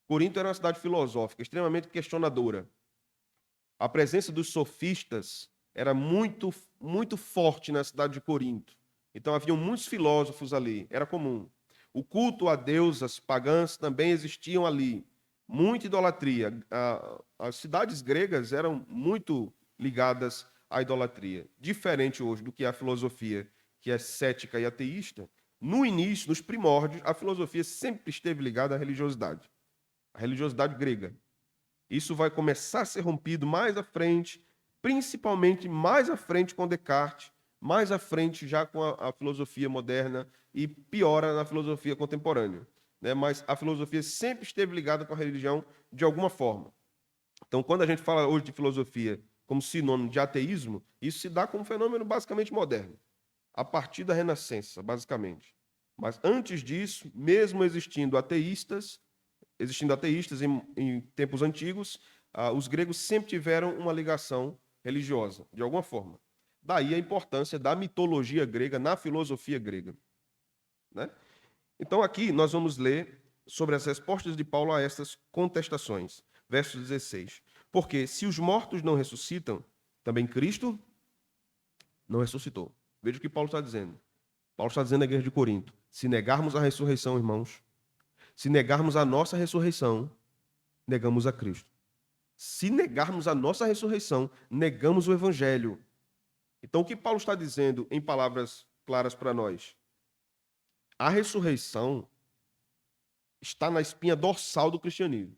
Corinto era uma cidade filosófica, extremamente questionadora. A presença dos sofistas era muito, muito forte na cidade de Corinto. Então, haviam muitos filósofos ali, era comum. O culto a deusas pagãs também existiam ali. Muita idolatria. As cidades gregas eram muito ligadas à idolatria. Diferente hoje do que a filosofia, que é cética e ateísta, no início, nos primórdios, a filosofia sempre esteve ligada à religiosidade. A religiosidade grega. Isso vai começar a ser rompido mais à frente, principalmente mais à frente com Descartes, mais à frente já com a filosofia moderna e piora na filosofia contemporânea. Né? Mas a filosofia sempre esteve ligada com a religião de alguma forma. Então, quando a gente fala hoje de filosofia como sinônimo de ateísmo, isso se dá como um fenômeno basicamente moderno, a partir da Renascença, basicamente. Mas antes disso, mesmo existindo ateístas em tempos antigos, os gregos sempre tiveram uma ligação religiosa, de alguma forma. Daí a importância da mitologia grega na filosofia grega. Né? Então aqui nós vamos ler sobre as respostas de Paulo a essas contestações. Verso 16. Porque se os mortos não ressuscitam, também Cristo não ressuscitou. Veja o que Paulo está dizendo. Paulo está dizendo à igreja de Corinto, se negarmos a ressurreição, irmãos, se negarmos a nossa ressurreição, negamos a Cristo. Se negarmos a nossa ressurreição, negamos o Evangelho. Então, o que Paulo está dizendo em palavras claras para nós? A ressurreição está na espinha dorsal do cristianismo.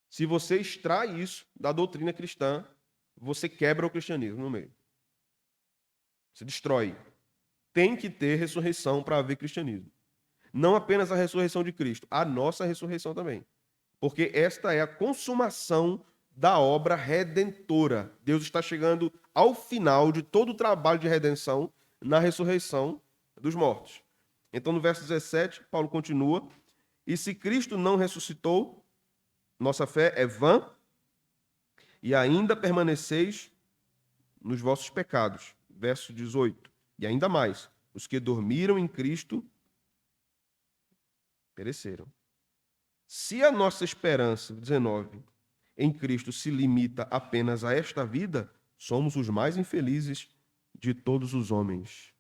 Se você extrai isso da doutrina cristã, você quebra o cristianismo no meio. Você destrói. Tem que ter ressurreição para haver cristianismo. Não apenas a ressurreição de Cristo, a nossa ressurreição também. Porque esta é a consumação da obra redentora. Deus está chegando ao final de todo o trabalho de redenção na ressurreição dos mortos. Então, no verso 17, Paulo continua, e se Cristo não ressuscitou, nossa fé é vã e ainda permaneceis nos vossos pecados. Verso 18, e ainda mais, os que dormiram em Cristo pereceram. Se a nossa esperança, 19, em Cristo se limita apenas a esta vida, somos os mais infelizes de todos os homens.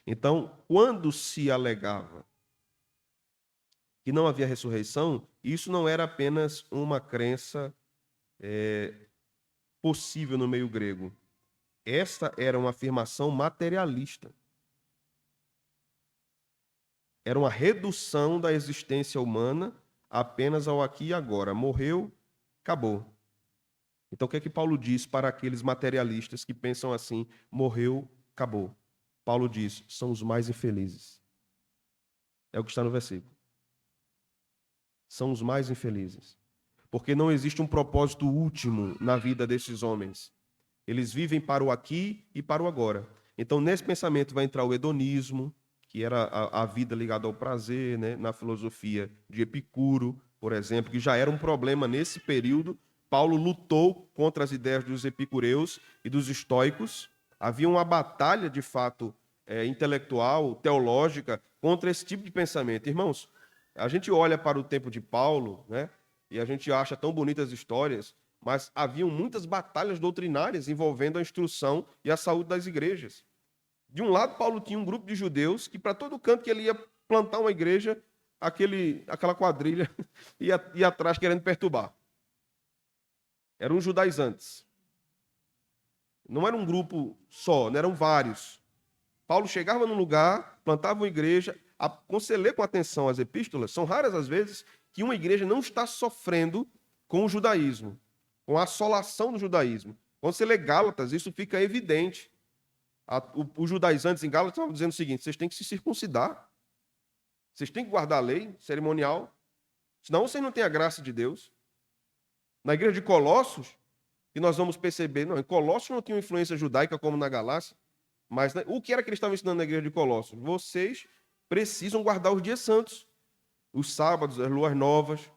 Então, quando se alegava que não havia ressurreição, isso não era apenas uma crença possível no meio grego. Esta era uma afirmação materialista. Era uma redução da existência humana apenas ao aqui e agora. Morreu, acabou. Então, o que é que Paulo diz para aqueles materialistas que pensam assim, morreu, acabou? Paulo diz, são os mais infelizes. É o que está no versículo. São os mais infelizes. Porque não existe um propósito último na vida desses homens. Eles vivem para o aqui e para o agora. Então, nesse pensamento vai entrar o hedonismo, que era a vida ligada ao prazer, né? Na filosofia de Epicuro, por exemplo, que já era um problema nesse período. Paulo lutou contra as ideias dos epicureus e dos estoicos. Havia uma batalha, de fato, intelectual, teológica, contra esse tipo de pensamento. Irmãos, a gente olha para o tempo de Paulo, né? E a gente acha tão bonitas histórias, mas haviam muitas batalhas doutrinárias envolvendo a instrução e a saúde das igrejas. De um lado, Paulo tinha um grupo de judeus que, para todo canto que ele ia plantar uma igreja, aquela quadrilha ia atrás querendo perturbar. Eram os judaizantes. Não era um grupo só, não eram vários. Paulo chegava num lugar, plantava uma igreja, quando você lê com atenção as epístolas, são raras as vezes que uma igreja não está sofrendo com o judaísmo, com a assolação do judaísmo. Quando você lê Gálatas, isso fica evidente. Os judaizantes em Gálatas estavam dizendo o seguinte: vocês têm que se circuncidar, vocês têm que guardar a lei cerimonial, senão vocês não têm a graça de Deus. Na igreja de Colossos, que nós vamos perceber, não, em Colossos não tinha influência judaica como na Galácia, mas o que era que eles estavam ensinando na igreja de Colossos? Vocês precisam guardar os dias santos, os sábados, as luas novas,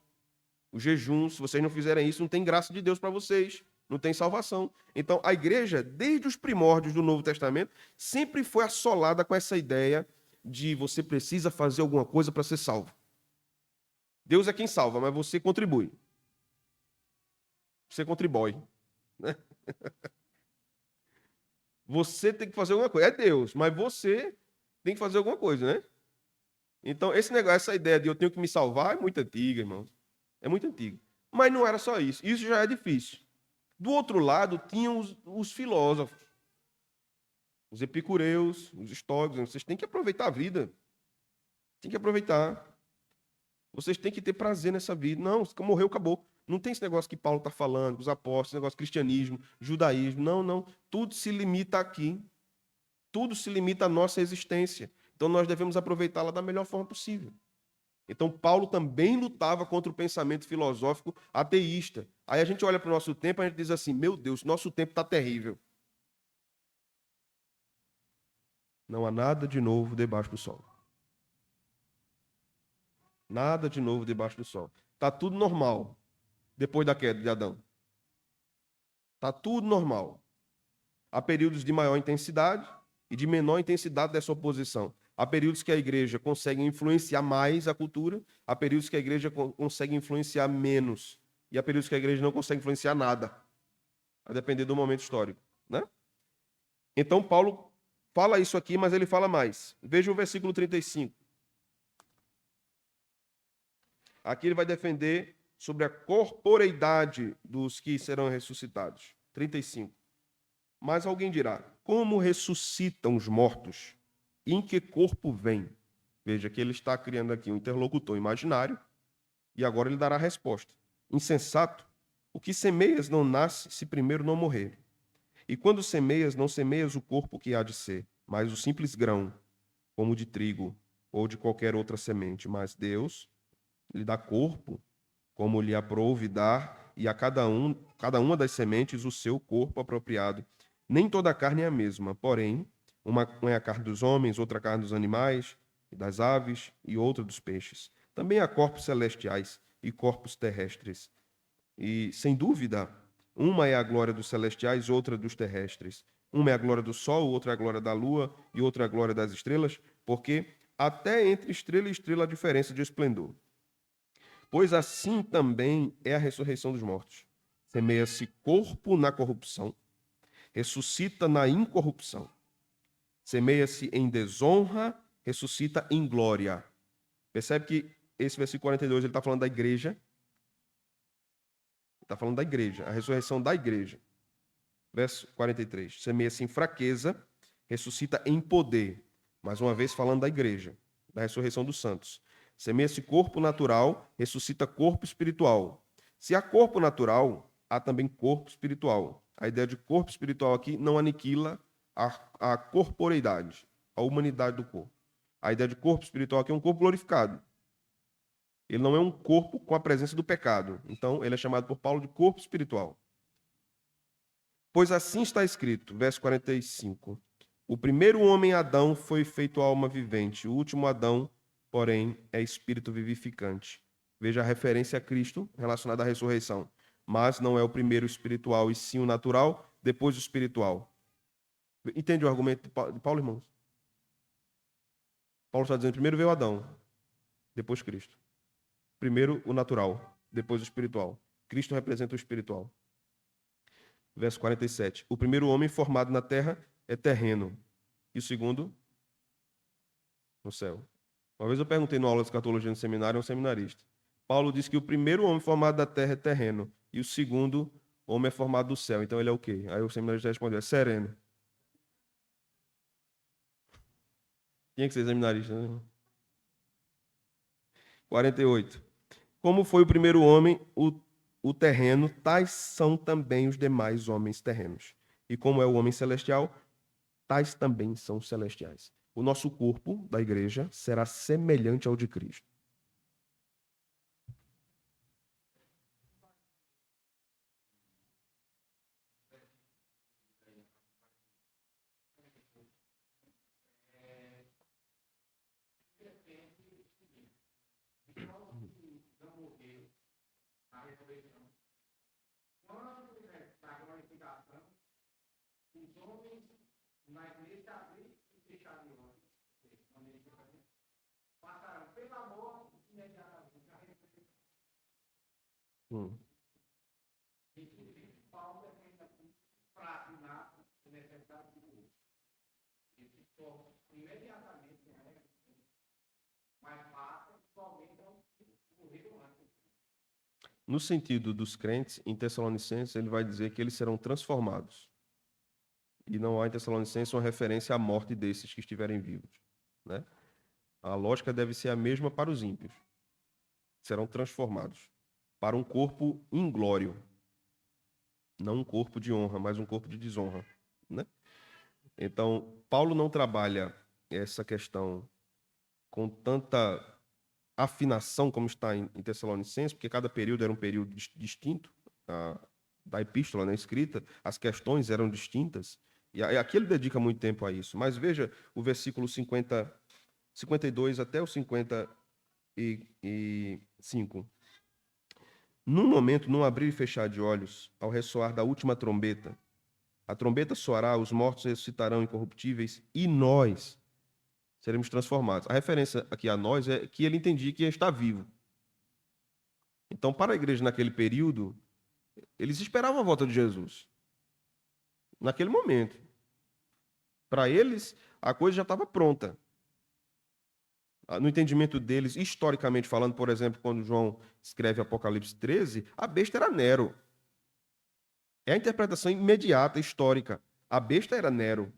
os jejuns. Se vocês não fizerem isso, não tem graça de Deus para vocês, não tem salvação. Então, a igreja, desde os primórdios do Novo Testamento, sempre foi assolada com essa ideia de você precisa fazer alguma coisa para ser salvo. Deus é quem salva, mas você contribui. Você contribui. Né? Você tem que fazer alguma coisa. É Deus, mas você tem que fazer alguma coisa, né? Então, esse negócio, essa ideia de eu tenho que me salvar é muito antiga, irmãos. É muito antiga. Mas não era só isso. Isso já é difícil. Do outro lado, tinham os filósofos, os epicureus, os estoicos. Vocês têm que aproveitar a vida. Tem que aproveitar. Vocês têm que ter prazer nessa vida. Não, morreu, acabou. Não tem esse negócio que Paulo está falando, os apóstolos, esse negócio de cristianismo, judaísmo. Não, não. Tudo se limita aqui. Tudo se limita à nossa existência. Então nós devemos aproveitá-la da melhor forma possível. Então Paulo também lutava contra o pensamento filosófico ateísta. Aí a gente olha para o nosso tempo e a gente diz assim: meu Deus, nosso tempo está terrível. Não há nada de novo debaixo do sol. Nada de novo debaixo do sol. Está tudo normal depois da queda de Adão. Está tudo normal. Há períodos de maior intensidade e de menor intensidade dessa oposição. Há períodos que a igreja consegue influenciar mais a cultura, há períodos que a igreja consegue influenciar menos, e há períodos que a igreja não consegue influenciar nada, a depender do momento histórico, né? Então, Paulo fala isso aqui, mas ele fala mais. Veja o versículo 35. Aqui ele vai defender sobre a corporeidade dos que serão ressuscitados. 35. Mas alguém dirá: como ressuscitam os mortos? Em que corpo vem? Veja que ele está criando aqui um interlocutor imaginário e agora ele dará a resposta. Insensato, o que semeias não nasce se primeiro não morrer. E quando semeias, não semeias o corpo que há de ser, mas o simples grão, como de trigo ou de qualquer outra semente. Mas Deus lhe dá corpo, como lhe aprouve dar, e a cada uma das sementes o seu corpo apropriado. Nem toda a carne é a mesma, porém, uma é a carne dos homens, outra a carne dos animais, e das aves, e outra dos peixes. Também há corpos celestiais e corpos terrestres. E, sem dúvida, uma é a glória dos celestiais, outra dos terrestres. Uma é a glória do sol, outra é a glória da lua, e outra é a glória das estrelas, porque até entre estrela e estrela há diferença de esplendor. Pois assim também é a ressurreição dos mortos. Semeia-se corpo na corrupção, ressuscita na incorrupção. Semeia-se em desonra, ressuscita em glória. Percebe que esse versículo 42 ele está falando da igreja. Ele está falando da igreja, a ressurreição da igreja. Verso 43. Semeia-se em fraqueza, ressuscita em poder. Mais uma vez falando da igreja, da ressurreição dos santos. Semeia-se corpo natural, ressuscita corpo espiritual. Se há corpo natural, há também corpo espiritual. A ideia de corpo espiritual aqui não aniquila a corporeidade, a humanidade do corpo. A ideia de corpo espiritual aqui é um corpo glorificado. Ele não é um corpo com a presença do pecado. Então, ele é chamado por Paulo de corpo espiritual. Pois assim está escrito, verso 45. O primeiro homem, Adão, foi feito alma vivente. O último Adão, porém, é espírito vivificante. Veja a referência a Cristo relacionada à ressurreição. Mas não é o primeiro espiritual, e sim o natural, depois o espiritual. Entende o argumento de Paulo, irmãos? Paulo está dizendo, primeiro veio Adão, depois Cristo. Primeiro o natural, depois o espiritual. Cristo representa o espiritual. Verso 47. O primeiro homem formado na terra é terreno. E o segundo? No céu. Uma vez eu perguntei na aula de escatologia no seminário a um seminarista. Paulo diz que o primeiro homem formado da terra é terreno. E o segundo homem é formado do céu. Então ele é o quê? Aí o seminarista respondeu, é sereno. Tinha que ser seminarista, né? 48. Como foi o primeiro homem, o terreno, tais são também os demais homens terrenos. E como é o homem celestial, tais também são os celestiais. O nosso corpo da igreja será semelhante ao de Cristo. Hum. No sentido dos crentes, em Tessalonicenses, ele vai dizer que eles serão transformados. E não há em Tessalonicenses uma referência à morte desses que estiverem vivos, né? A lógica deve ser a mesma para os ímpios. Serão transformados para um corpo inglório. Não um corpo de honra, mas um corpo de desonra, né? Então, Paulo não trabalha essa questão com tanta afinação como está em Tessalonicenses, porque cada período era um período distinto da epístola, né, escrita, as questões eram distintas, e aqui ele dedica muito tempo a isso. Mas veja o versículo 52 até o 55. Num momento, num abrir e fechar de olhos, ao ressoar da última trombeta, a trombeta soará, os mortos ressuscitarão incorruptíveis, e nós seremos transformados. A referência aqui a nós é que ele entendia que ia estar vivo. Então, para a igreja naquele período, eles esperavam a volta de Jesus. Naquele momento. Para eles, a coisa já estava pronta. No entendimento deles, historicamente falando, por exemplo, quando João escreve Apocalipse 13, a besta era Nero. É a interpretação imediata, histórica. A besta era Nero.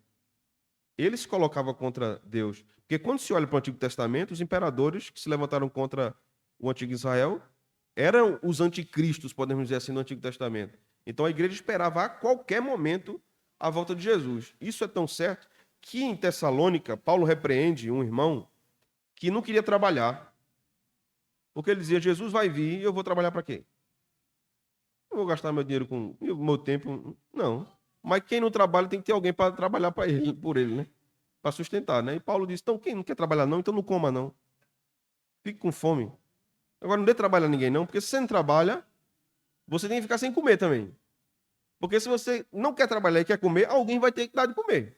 Ele se colocava contra Deus. Porque quando se olha para o Antigo Testamento, os imperadores que se levantaram contra o Antigo Israel eram os anticristos, podemos dizer assim, no Antigo Testamento. Então a igreja esperava a qualquer momento a volta de Jesus. Isso é tão certo que em Tessalônica, Paulo repreende um irmão que não queria trabalhar. Porque ele dizia, Jesus vai vir e eu vou trabalhar para quê? Eu vou gastar meu dinheiro com meu tempo? Não. Mas quem não trabalha tem que ter alguém para trabalhar para ele, por ele, né? Para sustentar, né? E Paulo diz, então quem não quer trabalhar não, então não coma não. Fique com fome. Agora não dê trabalho a ninguém não, porque se você não trabalha, você tem que ficar sem comer também. Porque se você não quer trabalhar e quer comer, alguém vai ter que dar de comer.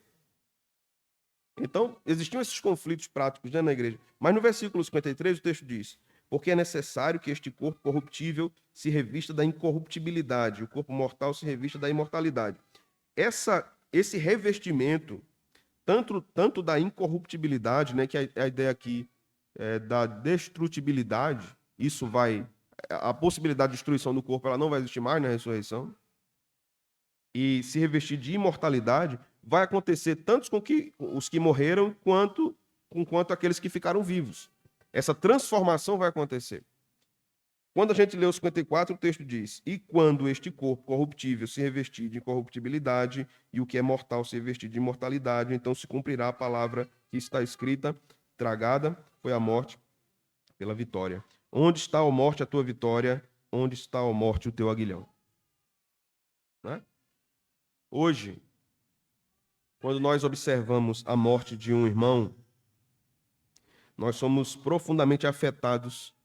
Então, existiam esses conflitos práticos, né, na igreja. Mas no versículo 53 o texto diz, porque é necessário que este corpo corruptível se revista da incorruptibilidade, o corpo mortal se revista da imortalidade. Esse revestimento, tanto da incorruptibilidade, né, que a ideia aqui é da destrutibilidade, a possibilidade de destruição do corpo, ela não vai existir mais na ressurreição, e se revestir de imortalidade, vai acontecer tanto com os que morreram, quanto aqueles que ficaram vivos. Essa transformação vai acontecer. Quando a gente lê o 54, o texto diz, e quando este corpo corruptível se revestir de incorruptibilidade, e o que é mortal se revestir de imortalidade, então se cumprirá a palavra que está escrita, tragada foi a morte pela vitória. Onde está, ó morte, a tua vitória? Onde está, ó morte, o teu aguilhão? Né? Hoje, quando nós observamos a morte de um irmão, nós somos profundamente afetados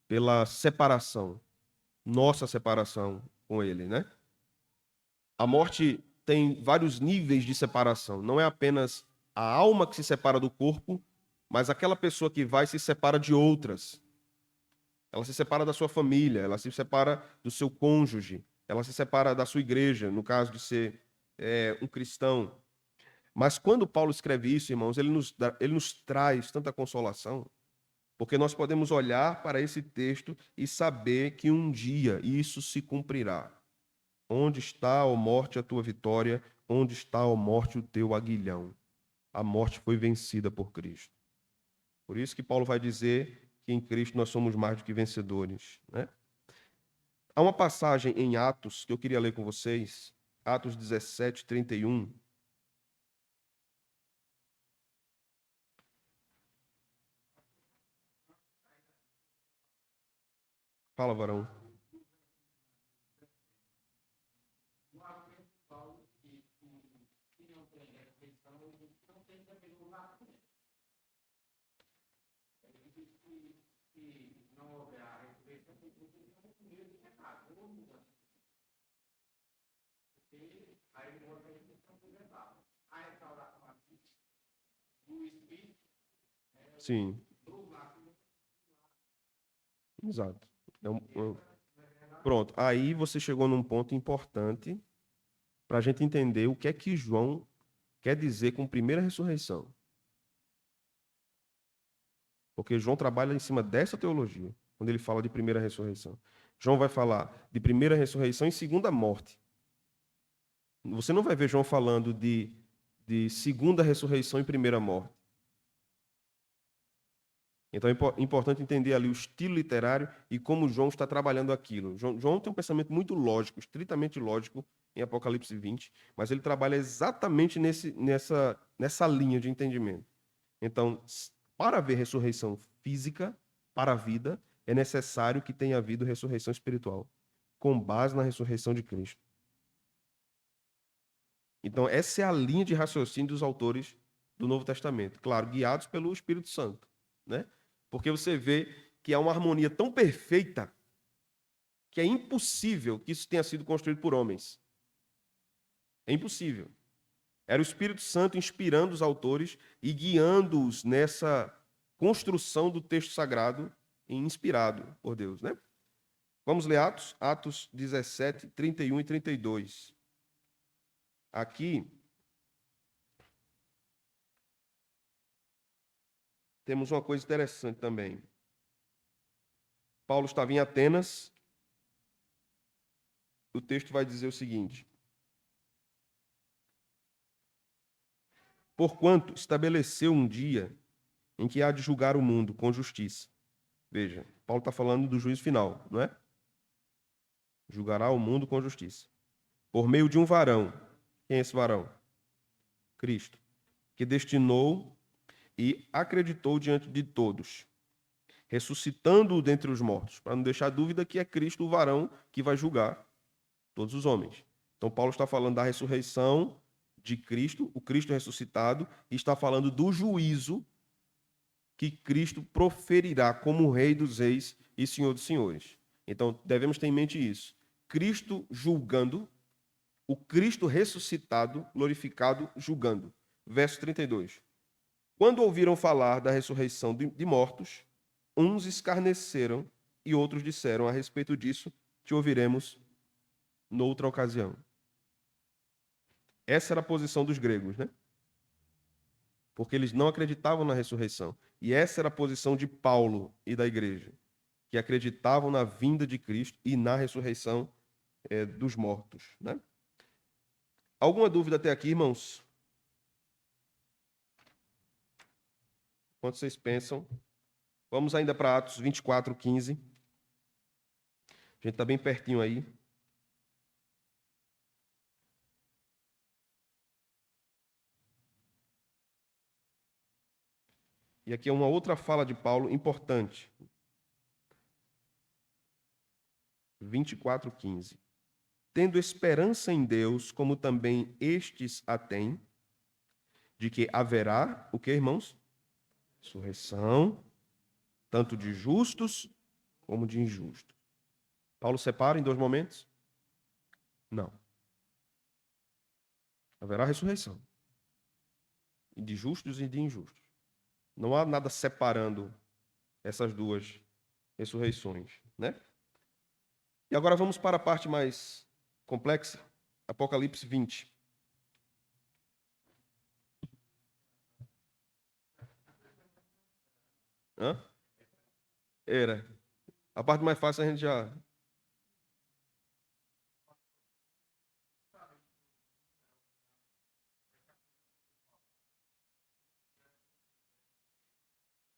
pela separação, nossa separação com ele, né? A morte tem vários níveis de separação. Não é apenas a alma que se separa do corpo, mas aquela pessoa que vai se separa de outras. Ela se separa da sua família, ela se separa do seu cônjuge, ela se separa da sua igreja, no caso de ser um cristão. Mas quando Paulo escreve isso, irmãos, ele nos traz tanta consolação, porque nós podemos olhar para esse texto e saber que um dia isso se cumprirá. Onde está, ó morte, a tua vitória? Onde está, ó morte, o teu aguilhão? A morte foi vencida por Cristo. Por isso que Paulo vai dizer que em Cristo nós somos mais do que vencedores, né? Há uma passagem em Atos que eu queria ler com vocês, Atos 17, 31. Fala, varão. Sim, exato. Pronto, aí você chegou num ponto importante para a gente entender o que é que João quer dizer com primeira ressurreição. Porque João trabalha em cima dessa teologia, quando ele fala de primeira ressurreição. João vai falar de primeira ressurreição e segunda morte. Você não vai ver João falando de segunda ressurreição e primeira morte. Então é importante entender ali o estilo literário e como João está trabalhando aquilo. João tem um pensamento muito lógico, estritamente lógico, em Apocalipse 20, mas ele trabalha exatamente nessa linha de entendimento. Então, para haver ressurreição física para a vida, é necessário que tenha havido ressurreição espiritual, com base na ressurreição de Cristo. Então, essa é a linha de raciocínio dos autores do Novo Testamento, claro, guiados pelo Espírito Santo, né? Porque você vê que há uma harmonia tão perfeita que é impossível que isso tenha sido construído por homens. É impossível. Era o Espírito Santo inspirando os autores e guiando-os nessa construção do texto sagrado inspirado por Deus, né? Vamos ler Atos? Atos 17, 31 e 32. Aqui temos uma coisa interessante também. Paulo estava em Atenas. O texto vai dizer o seguinte: porquanto estabeleceu um dia em que há de julgar o mundo com justiça. Veja, Paulo está falando do juízo final, não é? Julgará o mundo com justiça. Por meio de um varão. Quem é esse varão? Cristo. Que destinou e acreditou diante de todos, ressuscitando-o dentre os mortos, para não deixar dúvida que é Cristo o varão que vai julgar todos os homens. Então, Paulo está falando da ressurreição de Cristo, o Cristo ressuscitado, e está falando do juízo que Cristo proferirá como Rei dos Reis e Senhor dos Senhores. Então, devemos ter em mente isso. Cristo julgando, o Cristo ressuscitado, glorificado, julgando. Verso 32. Quando ouviram falar da ressurreição de mortos, uns escarneceram e outros disseram: a respeito disso, te ouviremos noutra ocasião. Essa era a posição dos gregos, né? Porque eles não acreditavam na ressurreição. E essa era a posição de Paulo e da igreja, que acreditavam na vinda de Cristo e na ressurreição dos mortos, né? Alguma dúvida até aqui, irmãos? Quanto vocês pensam? Vamos ainda para Atos 24, 15. A gente está bem pertinho aí. E aqui é uma outra fala de Paulo importante. 24, 15. Tendo esperança em Deus, como também estes a têm, de que haverá, o que, irmãos? Ressurreição, tanto de justos como de injustos. Paulo separa em dois momentos? Não. Haverá ressurreição. De justos e de injustos. Não há nada separando essas duas ressurreições, né? E agora vamos para a parte mais complexa, Apocalipse 20. Hã? Era. A parte mais fácil a gente já...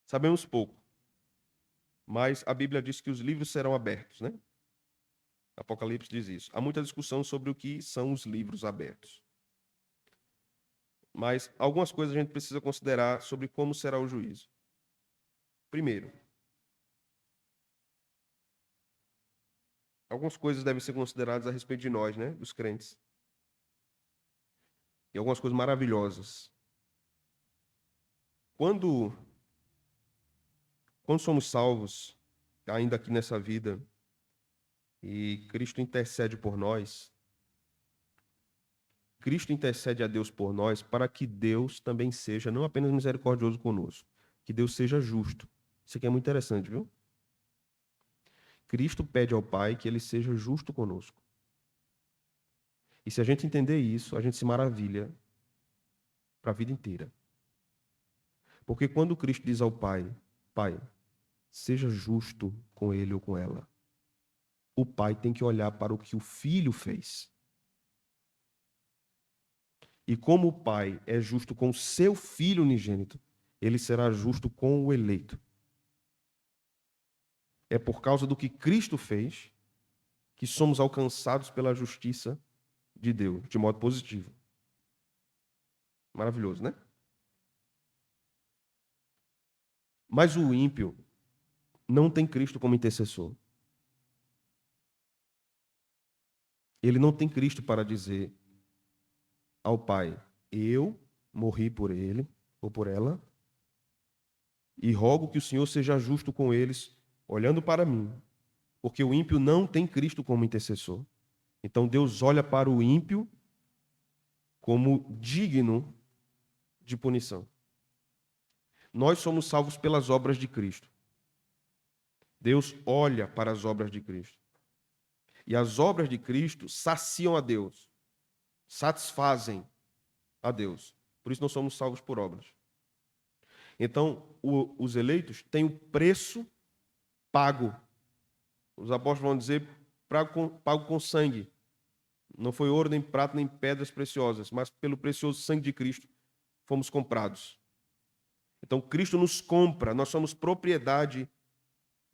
Sabemos pouco, mas a Bíblia diz que os livros serão abertos, né? Apocalipse diz isso. Há muita discussão sobre o que são os livros abertos. Mas algumas coisas a gente precisa considerar sobre como será o juízo. Primeiro, algumas coisas devem ser consideradas a respeito de nós, né? Dos crentes. E algumas coisas maravilhosas. Quando somos salvos, ainda aqui nessa vida, e Cristo intercede por nós, Cristo intercede a Deus por nós para que Deus também seja não apenas misericordioso conosco, que Deus seja justo. Isso aqui é muito interessante, viu? Cristo pede ao Pai que ele seja justo conosco. E se a gente entender isso, a gente se maravilha para a vida inteira. Porque quando Cristo diz ao Pai, Pai, seja justo com ele ou com ela, o Pai tem que olhar para o que o Filho fez. E como o Pai é justo com o seu Filho unigênito, ele será justo com o eleito. É por causa do que Cristo fez que somos alcançados pela justiça de Deus, de modo positivo. Maravilhoso, né? Mas o ímpio não tem Cristo como intercessor. Ele não tem Cristo para dizer ao Pai, eu morri por ele ou por ela, e rogo que o Senhor seja justo com eles, olhando para mim, porque o ímpio não tem Cristo como intercessor. Então Deus olha para o ímpio como digno de punição. Nós somos salvos pelas obras de Cristo. Deus olha para as obras de Cristo. E as obras de Cristo saciam a Deus, satisfazem a Deus. Por isso nós somos salvos por obras. Então, os eleitos têm o preço pago. Os apóstolos vão dizer pago com sangue. Não foi ouro, nem prata, nem pedras preciosas, mas pelo precioso sangue de Cristo fomos comprados. Então, Cristo nos compra, nós somos propriedade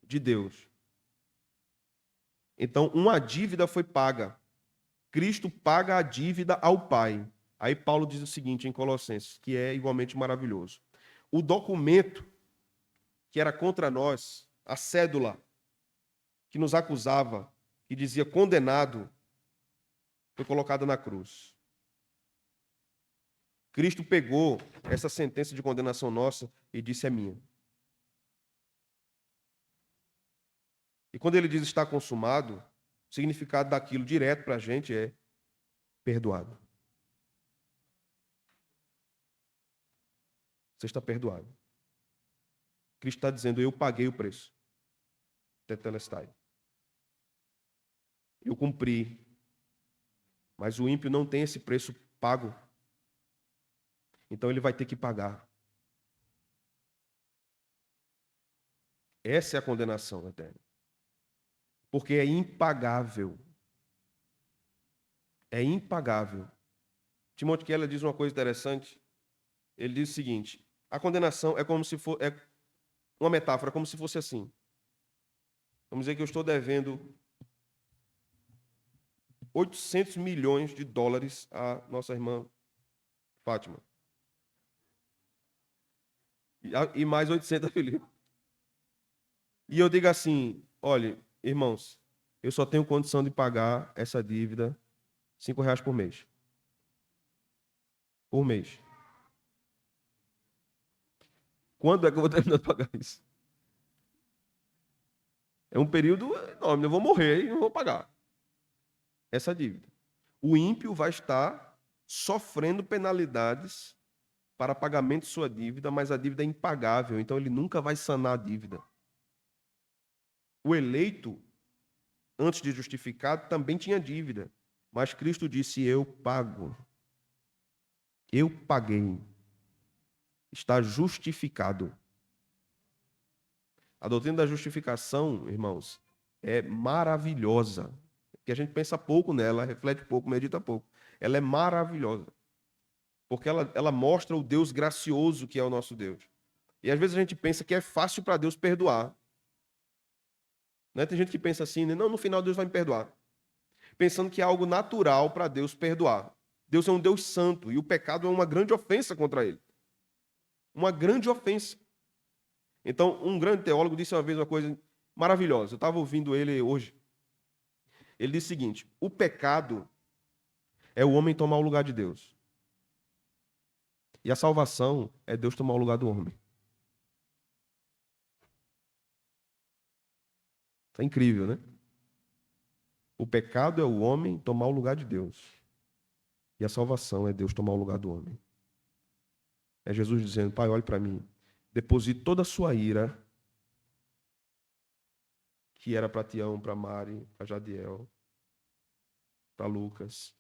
de Deus. Então, uma dívida foi paga. Cristo paga a dívida ao Pai. Aí Paulo diz o seguinte em Colossenses, que é igualmente maravilhoso. O documento que era contra nós, a cédula que nos acusava, que dizia condenado, foi colocada na cruz. Cristo pegou essa sentença de condenação nossa e disse é minha. E quando ele diz está consumado, o significado daquilo direto para a gente é perdoado. Você está perdoado. Cristo está dizendo, eu paguei o preço. Tetelestai. Eu cumpri. Mas o ímpio não tem esse preço pago. Então ele vai ter que pagar. Essa é a condenação eterna. Porque é impagável. É impagável. Timothy Keller diz uma coisa interessante. Ele diz o seguinte, a condenação é como se fosse... É uma metáfora, como se fosse assim. Vamos dizer que eu estou devendo 800 milhões de dólares à nossa irmã Fátima. E mais 800 a Felipe. E eu digo assim, olha, irmãos, eu só tenho condição de pagar essa dívida R$ 5 por mês. Por mês. Quando é que eu vou terminar de pagar isso? É um período enorme, eu vou morrer e não vou pagar essa dívida. O ímpio vai estar sofrendo penalidades para pagamento de sua dívida, mas a dívida é impagável, então ele nunca vai sanar a dívida. O eleito, antes de justificado, também tinha dívida, mas Cristo disse: eu pago. Eu paguei. Está justificado. A doutrina da justificação, irmãos, é maravilhosa. Que a gente pensa pouco nela, reflete pouco, medita pouco. Ela é maravilhosa. Porque ela mostra o Deus gracioso que é o nosso Deus. E às vezes a gente pensa que é fácil para Deus perdoar. Né? Tem gente que pensa assim, né? Não, no final Deus vai me perdoar. Pensando que é algo natural para Deus perdoar. Deus é um Deus santo e o pecado é uma grande ofensa contra ele. Uma grande ofensa. Então, um grande teólogo disse uma vez uma coisa maravilhosa. Eu estava ouvindo ele hoje. Ele disse o seguinte: o pecado é o homem tomar o lugar de Deus. E a salvação é Deus tomar o lugar do homem. Isso é incrível, né? O pecado é o homem tomar o lugar de Deus. E a salvação é Deus tomar o lugar do homem. É Jesus dizendo: Pai, olhe para mim. Deposite toda a sua ira, que era para Tião, para Mari, para Jadiel, para Lucas.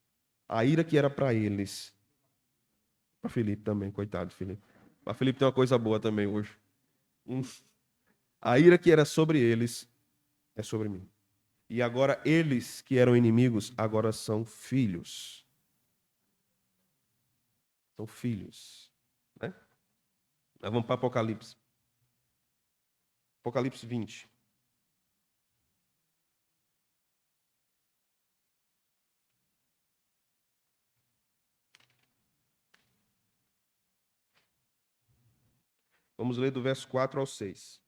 A ira que era para eles. Para Felipe também, coitado Felipe. Para Felipe tem uma coisa boa também hoje. A ira que era sobre eles é sobre mim. E agora eles que eram inimigos, agora são filhos. São filhos. Né? Nós vamos para Apocalipse. Apocalipse 20. Vamos ler do verso 4 ao 6.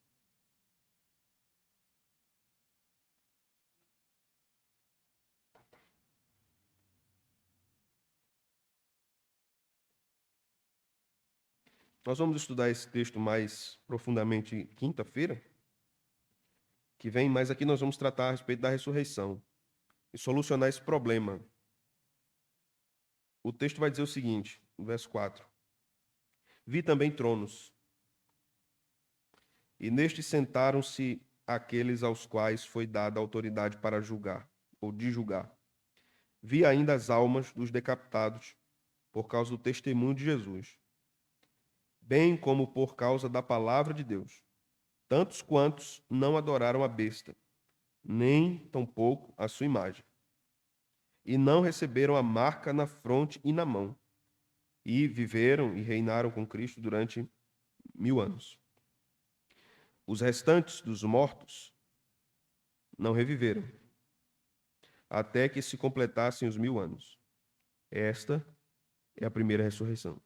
Nós vamos estudar esse texto mais profundamente quinta-feira, que vem, mas aqui nós vamos tratar a respeito da ressurreição e solucionar esse problema. O texto vai dizer o seguinte, no verso 4. Vi também tronos, e nestes sentaram-se aqueles aos quais foi dada a autoridade para julgar, ou de julgar. Vi ainda as almas dos decapitados por causa do testemunho de Jesus, bem como por causa da palavra de Deus. Tantos quantos não adoraram a besta, nem tampouco a sua imagem, e não receberam a marca na fronte e na mão, e viveram e reinaram com Cristo durante 1000 anos. Os restantes dos mortos não reviveram, até que se completassem os 1000 anos. Esta é a primeira ressurreição.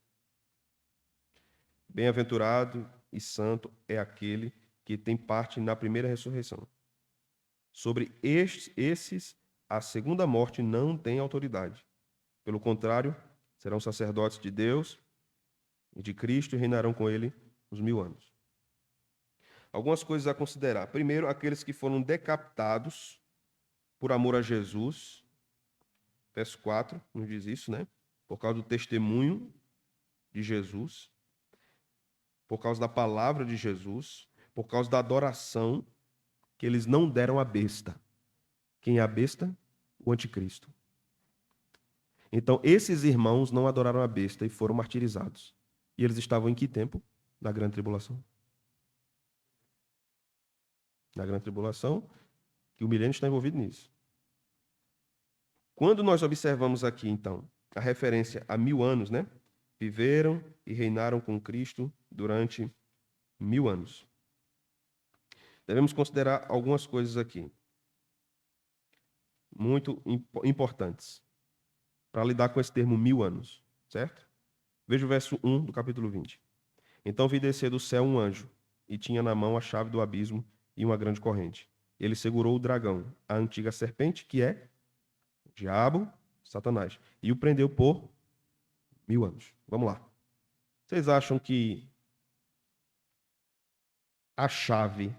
Bem-aventurado e santo é aquele que tem parte na primeira ressurreição. Sobre esses, a segunda morte não tem autoridade. Pelo contrário, serão sacerdotes de Deus e de Cristo e reinarão com ele os 1000 anos. Algumas coisas a considerar. Primeiro, aqueles que foram decapitados por amor a Jesus. Verso 4 nos diz isso, né? Por causa do testemunho de Jesus, por causa da palavra de Jesus, por causa da adoração que eles não deram à besta. Quem é a besta? O anticristo. Então, esses irmãos não adoraram a besta e foram martirizados. E eles estavam em que tempo? Na grande tribulação. Na grande tribulação, que o milênio está envolvido nisso. Quando nós observamos aqui, então, a referência a 1000 anos, né? Viveram e reinaram com Cristo durante 1000 anos. Devemos considerar algumas coisas aqui, muito importantes, para lidar com esse termo 1000 anos, certo? Veja o verso 1 do capítulo 20. Então vi descer do céu um anjo, e tinha na mão a chave do abismo e uma grande corrente. Ele segurou o dragão, a antiga serpente, que é o diabo, Satanás, e o prendeu por 1000 anos. Vamos lá. Vocês acham que a chave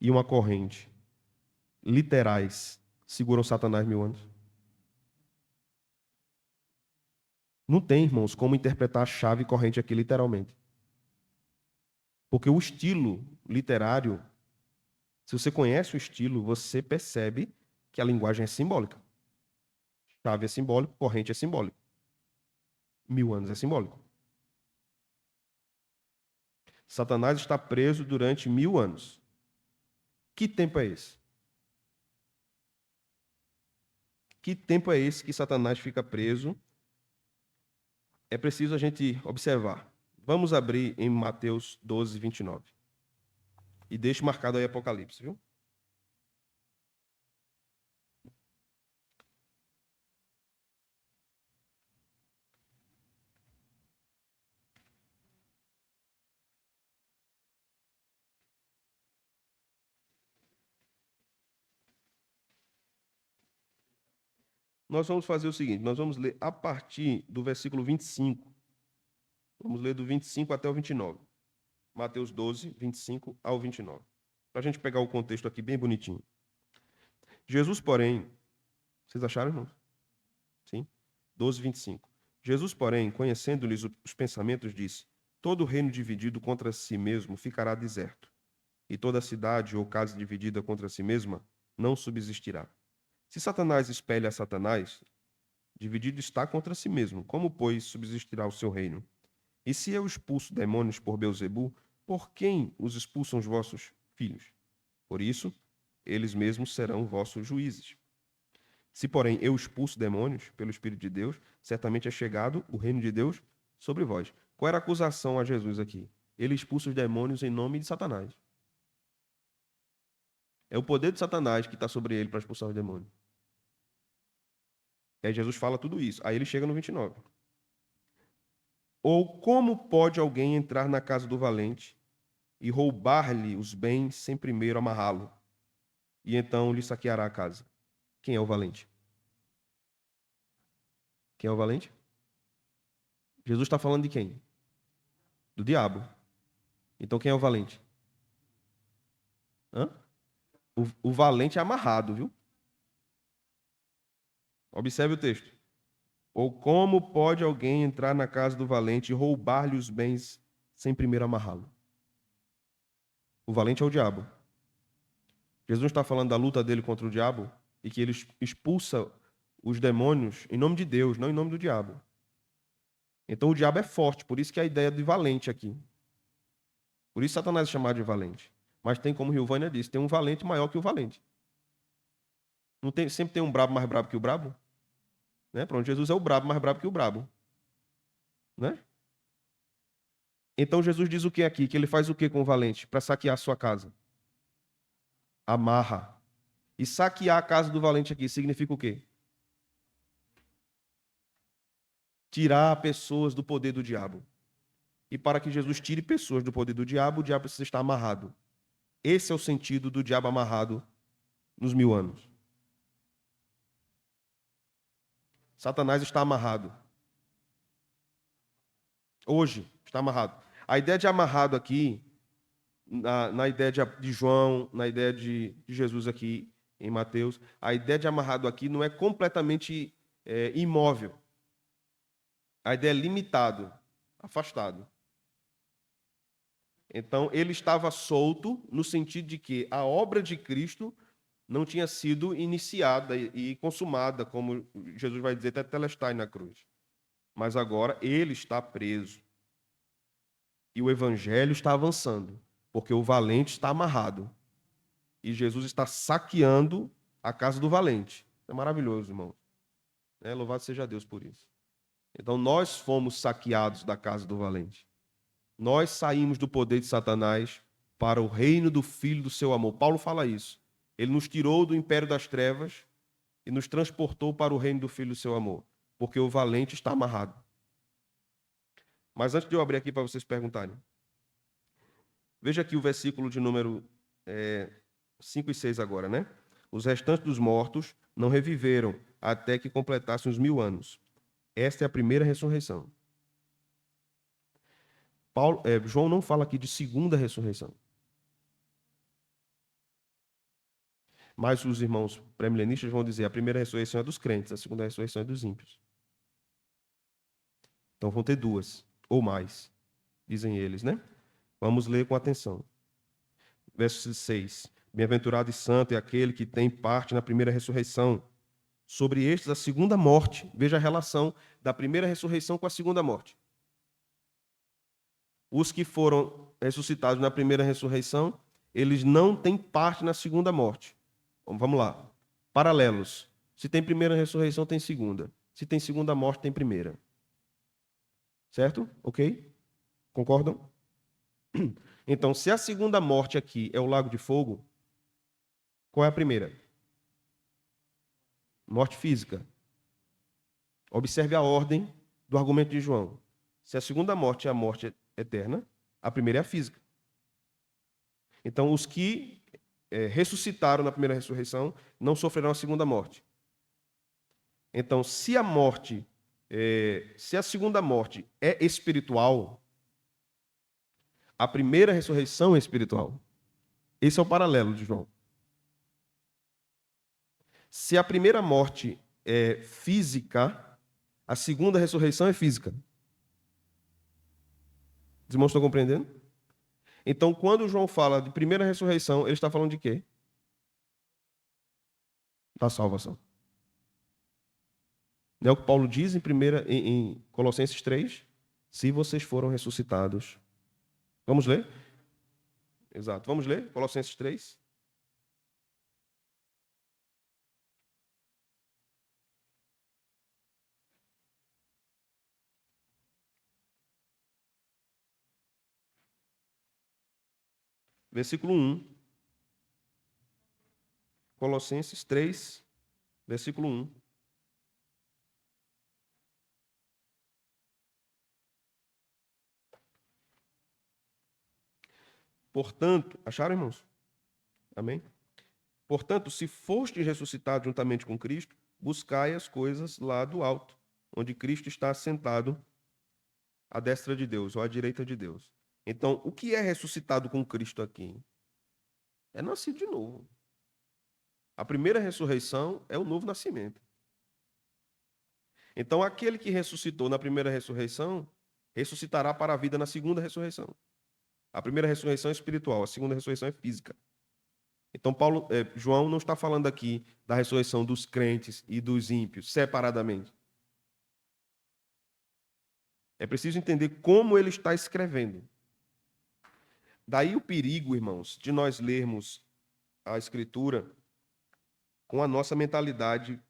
e uma corrente literais seguram Satanás 1000 anos? Não tem, irmãos, como interpretar a chave corrente aqui literalmente. Porque o estilo literário, se você conhece o estilo, você percebe que a linguagem é simbólica. Chave é simbólico, corrente é simbólico. 1000 anos é simbólico. Satanás está preso durante 1000 anos. Que tempo é esse? Que tempo é esse que Satanás fica preso? É preciso a gente observar. Vamos abrir em Mateus 12, 29. E deixe marcado aí Apocalipse, viu? Nós vamos fazer o seguinte, nós vamos ler a partir do versículo 25. Vamos ler do 25 até o 29. Mateus 12, 25 ao 29. Para a gente pegar o contexto aqui bem bonitinho. Jesus, porém, vocês acharam, irmãos? Sim? 12, 25. Jesus, porém, conhecendo-lhes os pensamentos, disse: Todo reino dividido contra si mesmo ficará deserto, e toda cidade ou casa dividida contra si mesma não subsistirá. Se Satanás espelha a Satanás, dividido está contra si mesmo. Como, pois, subsistirá o seu reino? E se eu expulso demônios por Beelzebu, por quem os expulsam os vossos filhos? Por isso, eles mesmos serão vossos juízes. Se, porém, eu expulso demônios pelo Espírito de Deus, certamente é chegado o reino de Deus sobre vós. Qual era a acusação a Jesus aqui? Ele expulsa os demônios em nome de Satanás. É o poder de Satanás que está sobre ele para expulsar os demônios. E aí Jesus fala tudo isso. Aí ele chega no 29. Ou como pode alguém entrar na casa do valente e roubar-lhe os bens sem primeiro amarrá-lo? E então lhe saqueará a casa. Quem é o valente? Quem é o valente? Jesus está falando de quem? Do diabo. Então quem é o valente? Hã? O valente é amarrado, viu? Observe o texto. Ou como pode alguém entrar na casa do valente e roubar-lhe os bens sem primeiro amarrá-lo? O valente é o diabo. Jesus não está falando da luta dele contra o diabo e que ele expulsa os demônios em nome de Deus, não em nome do diabo. Então o diabo é forte, por isso que é a ideia de valente aqui. Por isso Satanás é chamado de valente. Mas tem, como Rilvânia disse, tem um valente maior que o valente. Não tem, sempre tem um brabo mais brabo que o brabo? Né? Pronto, Jesus é o brabo mais brabo que o brabo. Né? Então Jesus diz o que aqui? Que ele faz o que com o valente para saquear a sua casa? Amarra. E saquear a casa do valente aqui significa o quê? Tirar pessoas do poder do diabo. E para que Jesus tire pessoas do poder do diabo, o diabo precisa estar amarrado. Esse é o sentido do diabo amarrado nos 1000 anos. Satanás está amarrado. Hoje está amarrado. A ideia de amarrado aqui, na ideia de João, na ideia de Jesus aqui em Mateus, a ideia de amarrado aqui não é completamente imóvel. A ideia é limitado, afastado. Então, ele estava solto no sentido de que a obra de Cristo não tinha sido iniciada e consumada, como Jesus vai dizer, tetelestai na cruz. Mas agora ele está preso. E o evangelho está avançando, porque o valente está amarrado. E Jesus está saqueando a casa do valente. É maravilhoso, irmão. Louvado seja Deus por isso. Então, nós fomos saqueados da casa do valente. Nós saímos do poder de Satanás para o reino do Filho do seu amor. Paulo fala isso. Ele nos tirou do império das trevas e nos transportou para o reino do Filho do seu amor, porque o valente está amarrado. Mas antes de eu abrir aqui para vocês perguntarem, veja aqui o versículo de número 5 e 6 agora, né? Os restantes dos mortos não reviveram até que completassem os 1000 anos. Esta é a primeira ressurreição. João não fala aqui de segunda ressurreição. Mas os irmãos pré-milenistas vão dizer a primeira ressurreição é dos crentes, a segunda ressurreição é dos ímpios. Então vão ter duas, ou mais, dizem eles, né? Vamos ler com atenção. Verso 6. Bem-aventurado e santo é aquele que tem parte na primeira ressurreição. Sobre estes, a segunda morte. Veja a relação da primeira ressurreição com a segunda morte. Os que foram ressuscitados na primeira ressurreição, eles não têm parte na segunda morte. Vamos lá. Paralelos. Se tem primeira ressurreição, tem segunda. Se tem segunda morte, tem primeira. Certo? Ok? Concordam? Então, se a segunda morte aqui é o lago de fogo, qual é a primeira? Morte física. Observe a ordem do argumento de João. Se a segunda morte é a morte eterna, a primeira é a física. Então, os que ressuscitaram na primeira ressurreição não sofrerão a segunda morte. Então, se a segunda morte é espiritual, a primeira ressurreição é espiritual. Esse é o paralelo de João. Se a primeira morte é física, a segunda ressurreição é física. Os irmãos estão compreendendo? Então, quando João fala de primeira ressurreição, ele está falando de quê? Da salvação. Não é o que Paulo diz em Colossenses 3? Se vocês foram ressuscitados. Vamos ler? Exato. Vamos ler Colossenses 3? Versículo 1. Colossenses 3, versículo 1. Portanto, acharam, irmãos? Amém? Portanto, se fostes ressuscitados juntamente com Cristo, buscai as coisas lá do alto, onde Cristo está assentado à destra de Deus, ou à direita de Deus. Então, o que é ressuscitado com Cristo aqui? É nascido de novo. A primeira ressurreição é o novo nascimento. Então, aquele que ressuscitou na primeira ressurreição, ressuscitará para a vida na segunda ressurreição. A primeira ressurreição é espiritual, a segunda ressurreição é física. Então, João não está falando aqui da ressurreição dos crentes e dos ímpios separadamente. É preciso entender como ele está escrevendo. Daí o perigo, irmãos, de nós lermos a Escritura com a nossa mentalidade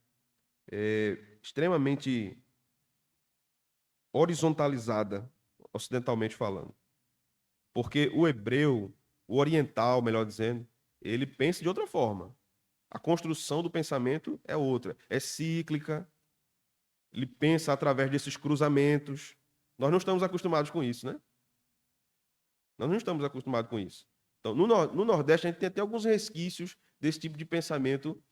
extremamente horizontalizada, ocidentalmente falando. Porque o hebreu, o oriental, melhor dizendo, ele pensa de outra forma. A construção do pensamento é outra, é cíclica. Ele pensa através desses cruzamentos. Nós não estamos acostumados com isso, né? Nós não estamos acostumados com isso. Então, no Nordeste, a gente tem até alguns resquícios desse tipo de pensamento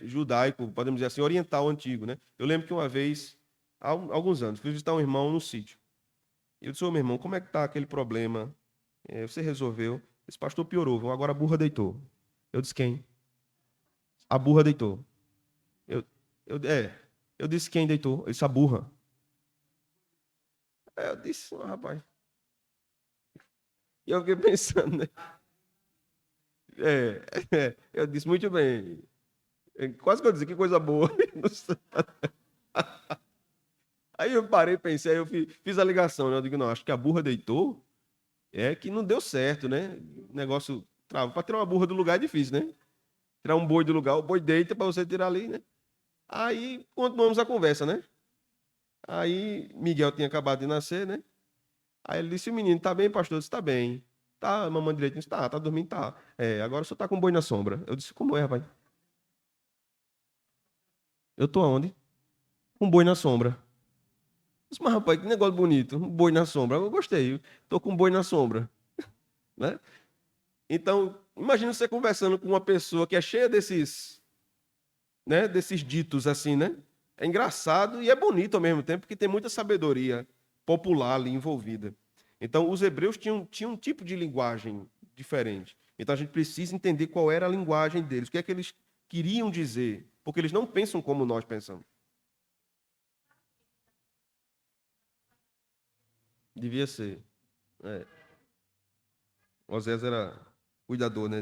judaico, podemos dizer assim, oriental antigo, né? Eu lembro que uma vez, há alguns anos, fui visitar um irmão no sítio. E eu disse, ô meu irmão, como é que está aquele problema? Você resolveu? Esse pastor piorou, viu? Agora a burra deitou. Eu disse, quem? A burra deitou. Eu, eu disse, quem deitou? Ele disse, a burra. Eu disse, rapaz. E eu fiquei pensando, né? Eu disse, muito bem. Quase que eu disse, que coisa boa. Aí eu parei, pensei, aí eu fiz a ligação, né? Eu digo, não, acho que a burra deitou, que não deu certo, né? O negócio trava. Para tirar uma burra do lugar é difícil, né? Tirar um boi do lugar, o boi deita para você tirar ali, né? Aí continuamos a conversa, né? Aí Miguel tinha acabado de nascer, né? Aí ele disse, o menino, tá bem, pastor? Eu disse, tá bem. Tá mamando direito? Disse, tá dormindo, tá. Agora só tá com um boi na sombra. Eu disse, como é, rapaz? Eu tô aonde? Com um boi na sombra. Eu disse, mas rapaz, que negócio bonito, um boi na sombra. Eu gostei, tô com um boi na sombra, né? Então, imagina você conversando com uma pessoa que é cheia desses, né, desses ditos assim, né? É engraçado e é bonito ao mesmo tempo, porque tem muita sabedoria popular ali envolvida. Então, os hebreus tinham um tipo de linguagem diferente. Então, a gente precisa entender qual era a linguagem deles, o que é que eles queriam dizer, porque eles não pensam como nós pensamos. Devia ser. É. Osés era cuidador, né?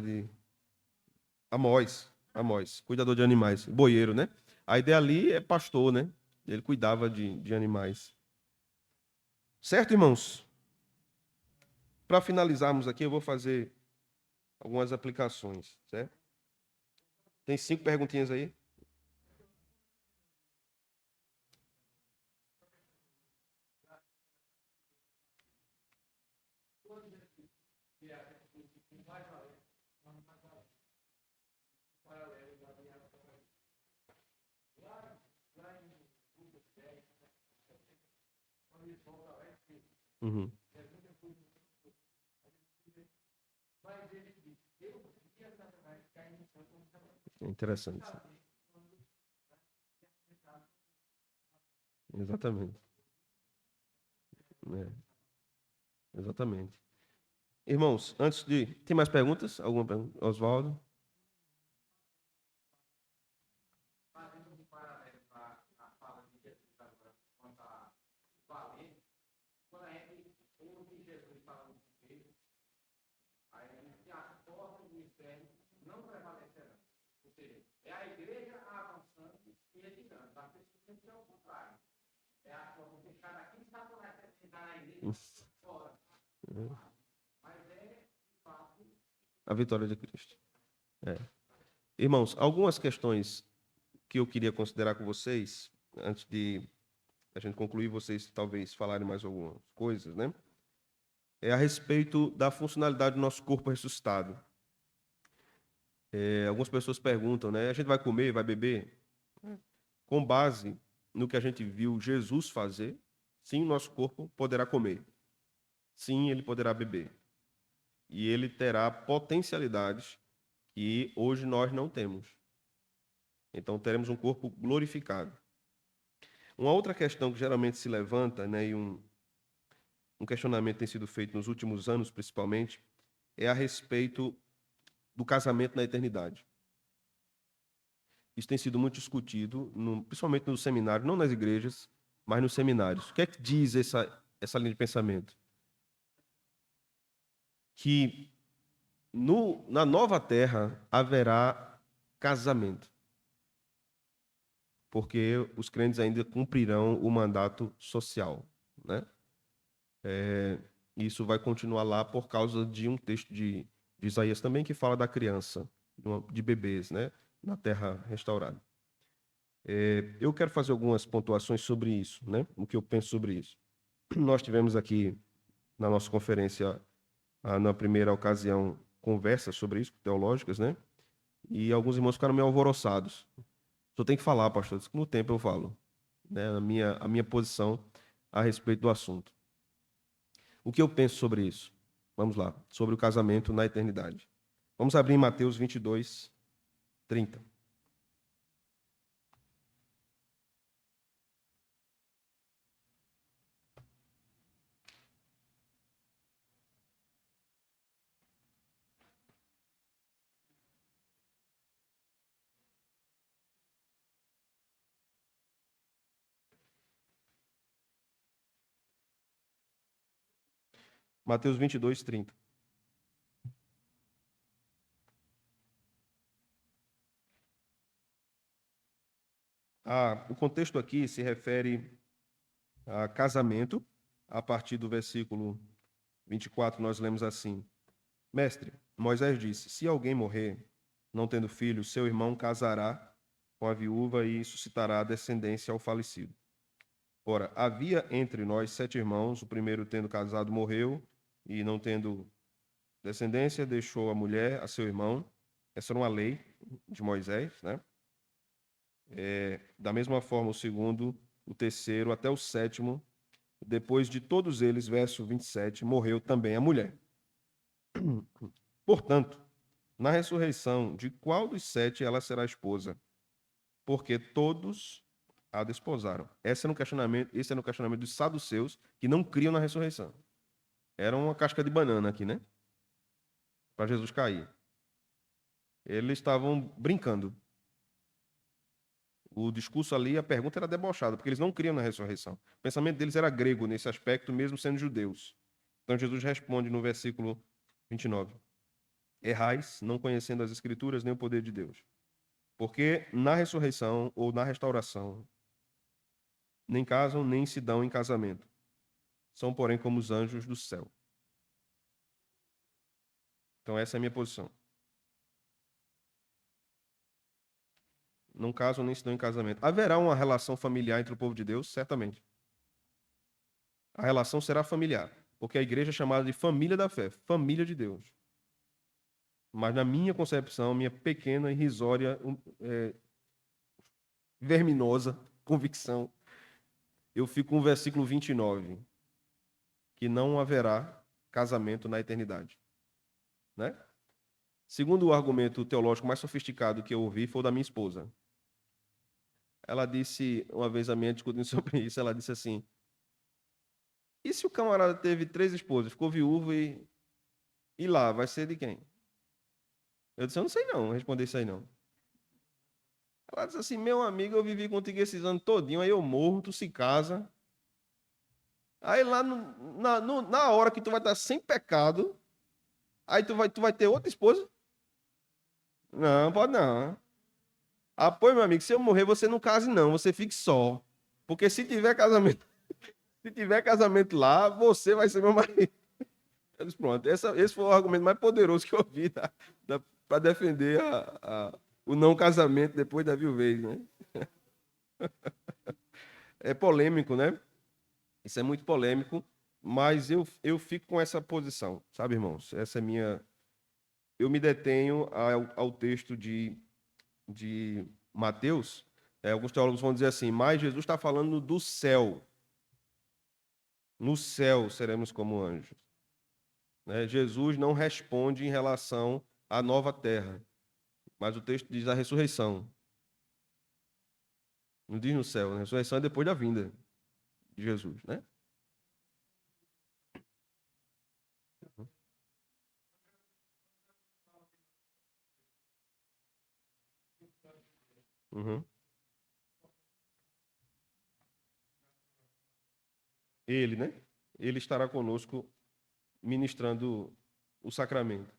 Amós, cuidador de animais, boieiro, né? A ideia ali é pastor, né? Ele cuidava de animais. Certo, irmãos? Para finalizarmos aqui, eu vou fazer algumas aplicações, certo? Tem 5 perguntinhas aí? Uhum. É interessante. Exatamente. É, exatamente. Irmãos, antes de. Tem mais perguntas? Alguma pergunta? Oswaldo? A vitória de Cristo. É. Irmãos, algumas questões que eu queria considerar com vocês, antes de a gente concluir, vocês talvez falarem mais algumas coisas, né? É a respeito da funcionalidade do nosso corpo ressuscitado. Algumas pessoas perguntam, né? A gente vai comer, vai beber? Com base no que a gente viu Jesus fazer, sim, o nosso corpo poderá comer. Sim, ele poderá beber. E ele terá potencialidades que hoje nós não temos. Então, teremos um corpo glorificado. Uma outra questão que geralmente se levanta, né, e um questionamento tem sido feito nos últimos anos, principalmente, é a respeito do casamento na eternidade. Isso tem sido muito discutido, principalmente no seminário, não nas igrejas, mas nos seminários. O que é que diz essa linha de pensamento? Que na nova terra haverá casamento, porque os crentes ainda cumprirão o mandato social, né? Isso vai continuar lá por causa de um texto de Isaías também que fala da criança, de bebês, né? Na terra restaurada. Eu quero fazer algumas pontuações sobre isso, né? O que eu penso sobre isso. Nós tivemos aqui na nossa conferência, na primeira ocasião, conversas sobre isso, teológicas, né? E alguns irmãos ficaram meio alvoroçados. Só tem que falar, pastor. No tempo eu falo, né? A minha posição a respeito do assunto. O que eu penso sobre isso? Vamos lá, sobre o casamento na eternidade. Vamos abrir em Mateus 22, 30. Mateus 22, 30. O contexto aqui se refere a casamento. A partir do versículo 24, nós lemos assim: Mestre, Moisés disse: se alguém morrer, não tendo filho, seu irmão casará com a viúva e suscitará descendência ao falecido. Ora, havia entre nós 7 irmãos, o primeiro tendo casado morreu, e não tendo descendência, deixou a mulher a seu irmão. Essa era uma lei de Moisés, né? Da mesma forma, o segundo, o terceiro, até o sétimo, depois de todos eles, verso 27, morreu também a mulher. Portanto, na ressurreição, de qual dos 7 ela será esposa? Porque todos a desposaram. Esse era um questionamento dos saduceus, que não criam na ressurreição. Era uma casca de banana aqui, né? Para Jesus cair. Eles estavam brincando. O discurso ali, a pergunta era debochada, porque eles não criam na ressurreição. O pensamento deles era grego nesse aspecto, mesmo sendo judeus. Então Jesus responde no versículo 29. Errais, não conhecendo as Escrituras nem o poder de Deus. Porque na ressurreição ou na restauração, nem casam, nem se dão em casamento. São, porém, como os anjos do céu. Então essa é a minha posição. Não casam nem se dão em casamento. Haverá uma relação familiar entre o povo de Deus? Certamente. A relação será familiar, porque a igreja é chamada de família da fé, família de Deus. Mas na minha concepção, minha pequena, irrisória, verminosa convicção, eu fico com o versículo 29, que não haverá casamento na eternidade. Né? Segundo o argumento teológico mais sofisticado que eu ouvi, foi o da minha esposa. Ela disse, uma vez a minha discutindo sobre isso, ela disse assim, e se o camarada teve 3 esposas, ficou viúvo e lá, vai ser de quem? Eu disse, eu não sei não, responder isso aí não. Ela disse assim, meu amigo, eu vivi contigo esses anos todinho, aí eu morro, tu se casa. Aí lá na hora que tu vai estar sem pecado, aí tu vai ter outra esposa? Não, pode não. Ah, pois, meu amigo, se eu morrer, você não case não, você fique só. Porque se tiver casamento, se tiver casamento lá, você vai ser meu marido. Eu disse, pronto, esse foi o argumento mais poderoso que eu ouvi para defender o não casamento depois da viuvez, né? É polêmico, né? Isso é muito polêmico, mas eu fico com essa posição, sabe, irmãos? Essa é minha. Eu me detenho ao texto de Mateus. Alguns teólogos vão dizer assim, mas Jesus está falando do céu. No céu seremos como anjos. Né? Jesus não responde em relação à nova terra, mas o texto diz a ressurreição. Não diz no céu, a ressurreição é depois da vinda de Jesus, né? Uhum. Ele, né? Ele estará conosco ministrando o sacramento.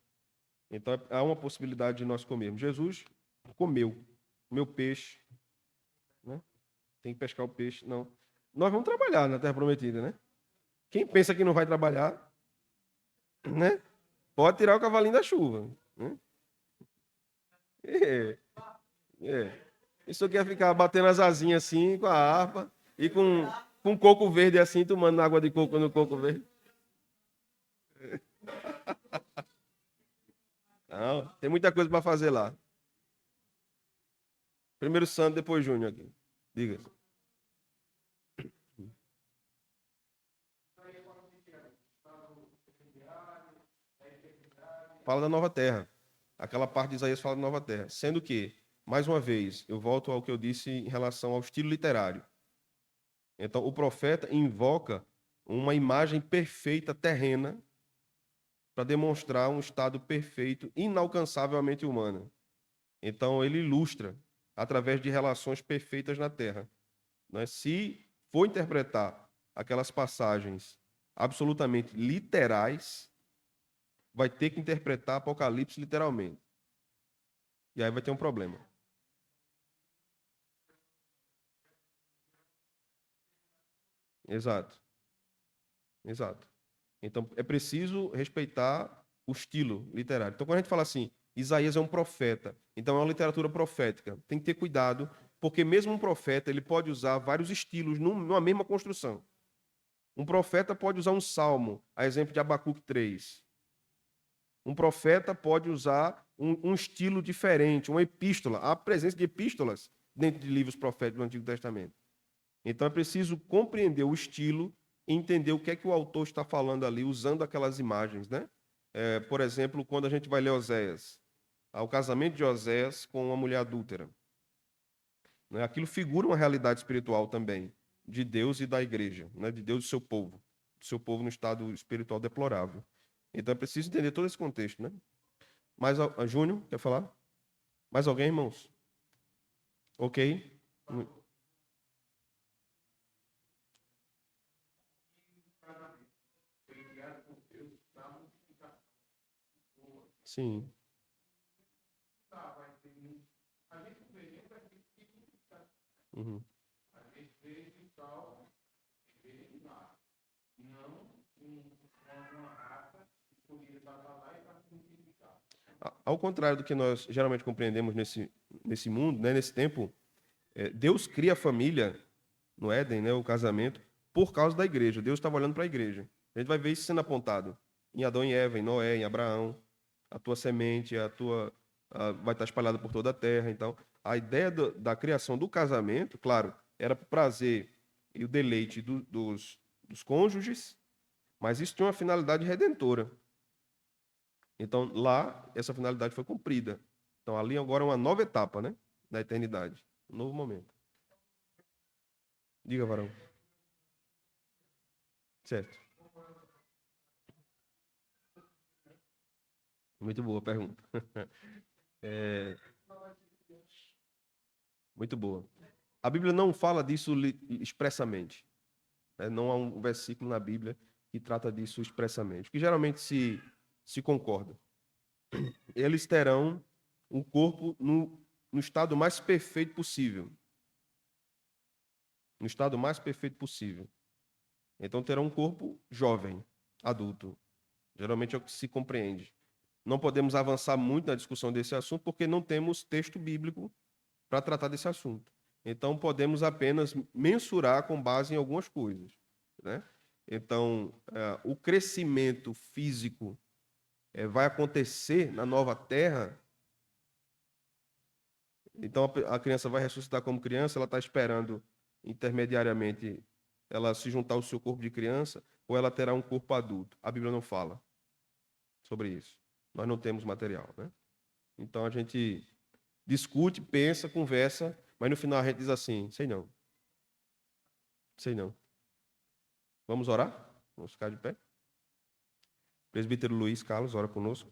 Então há uma possibilidade de nós comermos. Jesus comeu peixe, né? Tem que pescar o peixe, não. Nós vamos trabalhar na Terra Prometida, né? Quem pensa que não vai trabalhar, né? Pode tirar o cavalinho da chuva, né? É, é. Isso quer ficar batendo as asinhas assim com a harpa e com coco verde assim, tomando água de coco no coco verde. Não, tem muita coisa para fazer lá. Primeiro Santo, depois Júnior aqui. Diga. Fala da nova terra. Aquela parte de Isaías fala da nova terra. Sendo que, mais uma vez, eu volto ao que eu disse em relação ao estilo literário. Então, o profeta invoca uma imagem perfeita terrena para demonstrar um estado perfeito, inalcançavelmente humano. Então, ele ilustra através de relações perfeitas na terra. Né? Se for interpretar aquelas passagens absolutamente literais, vai ter que interpretar Apocalipse literalmente. E aí vai ter um problema. Exato. Exato. Então é preciso respeitar o estilo literário. Então quando a gente fala assim, Isaías é um profeta, então é uma literatura profética. Tem que ter cuidado, porque mesmo um profeta, ele pode usar vários estilos numa mesma construção. Um profeta pode usar um salmo, a exemplo de Abacuque 3. Um profeta pode usar um estilo diferente, uma epístola. Há presença de epístolas dentro de livros proféticos do Antigo Testamento. Então é preciso compreender o estilo e entender o que é que o autor está falando ali, usando aquelas imagens, né? Por exemplo, quando a gente vai ler Oséias, o casamento de Oséias com uma mulher adúltera. Né? Aquilo figura uma realidade espiritual também, de Deus e da igreja, né? De Deus e do seu povo no estado espiritual deplorável. Então é preciso entender todo esse contexto, né? Mais, Júnior, quer falar? Mais alguém, irmãos? Ok? Mu- Sim. Uhum. Ao contrário do que nós geralmente compreendemos nesse mundo, né, nesse tempo, Deus cria a família no Éden, né, o casamento, por causa da igreja. Deus estava olhando para a igreja. A gente vai ver isso sendo apontado em Adão e Eva, em Noé, em Abraão. A tua semente, vai estar espalhada por toda a terra. Então, a ideia da criação do casamento, claro, era para o prazer e o deleite dos cônjuges, mas isso tinha uma finalidade redentora. Então, lá, essa finalidade foi cumprida. Então, ali agora é uma nova etapa, né? Da eternidade. Um novo momento. Diga, varão. Certo. Muito boa pergunta. É, muito boa. A Bíblia não fala disso expressamente, né? Não há um versículo na Bíblia que trata disso expressamente, que geralmente se concorda. Eles terão um corpo no estado mais perfeito possível. No estado mais perfeito possível. Então terão um corpo jovem, adulto. Geralmente é o que se compreende. Não podemos avançar muito na discussão desse assunto porque não temos texto bíblico para tratar desse assunto. Então podemos apenas mensurar com base em algumas coisas, né? Então, o crescimento físico vai acontecer na nova terra. Então a criança vai ressuscitar como criança, ela está esperando intermediariamente ela se juntar ao seu corpo de criança, ou ela terá um corpo adulto. A Bíblia não fala sobre isso. Nós não temos material, né? Então a gente discute, pensa, conversa, mas no final a gente diz assim: sei não, sei não. Vamos orar? Vamos ficar de pé? Presbítero Luiz Carlos, ora conosco.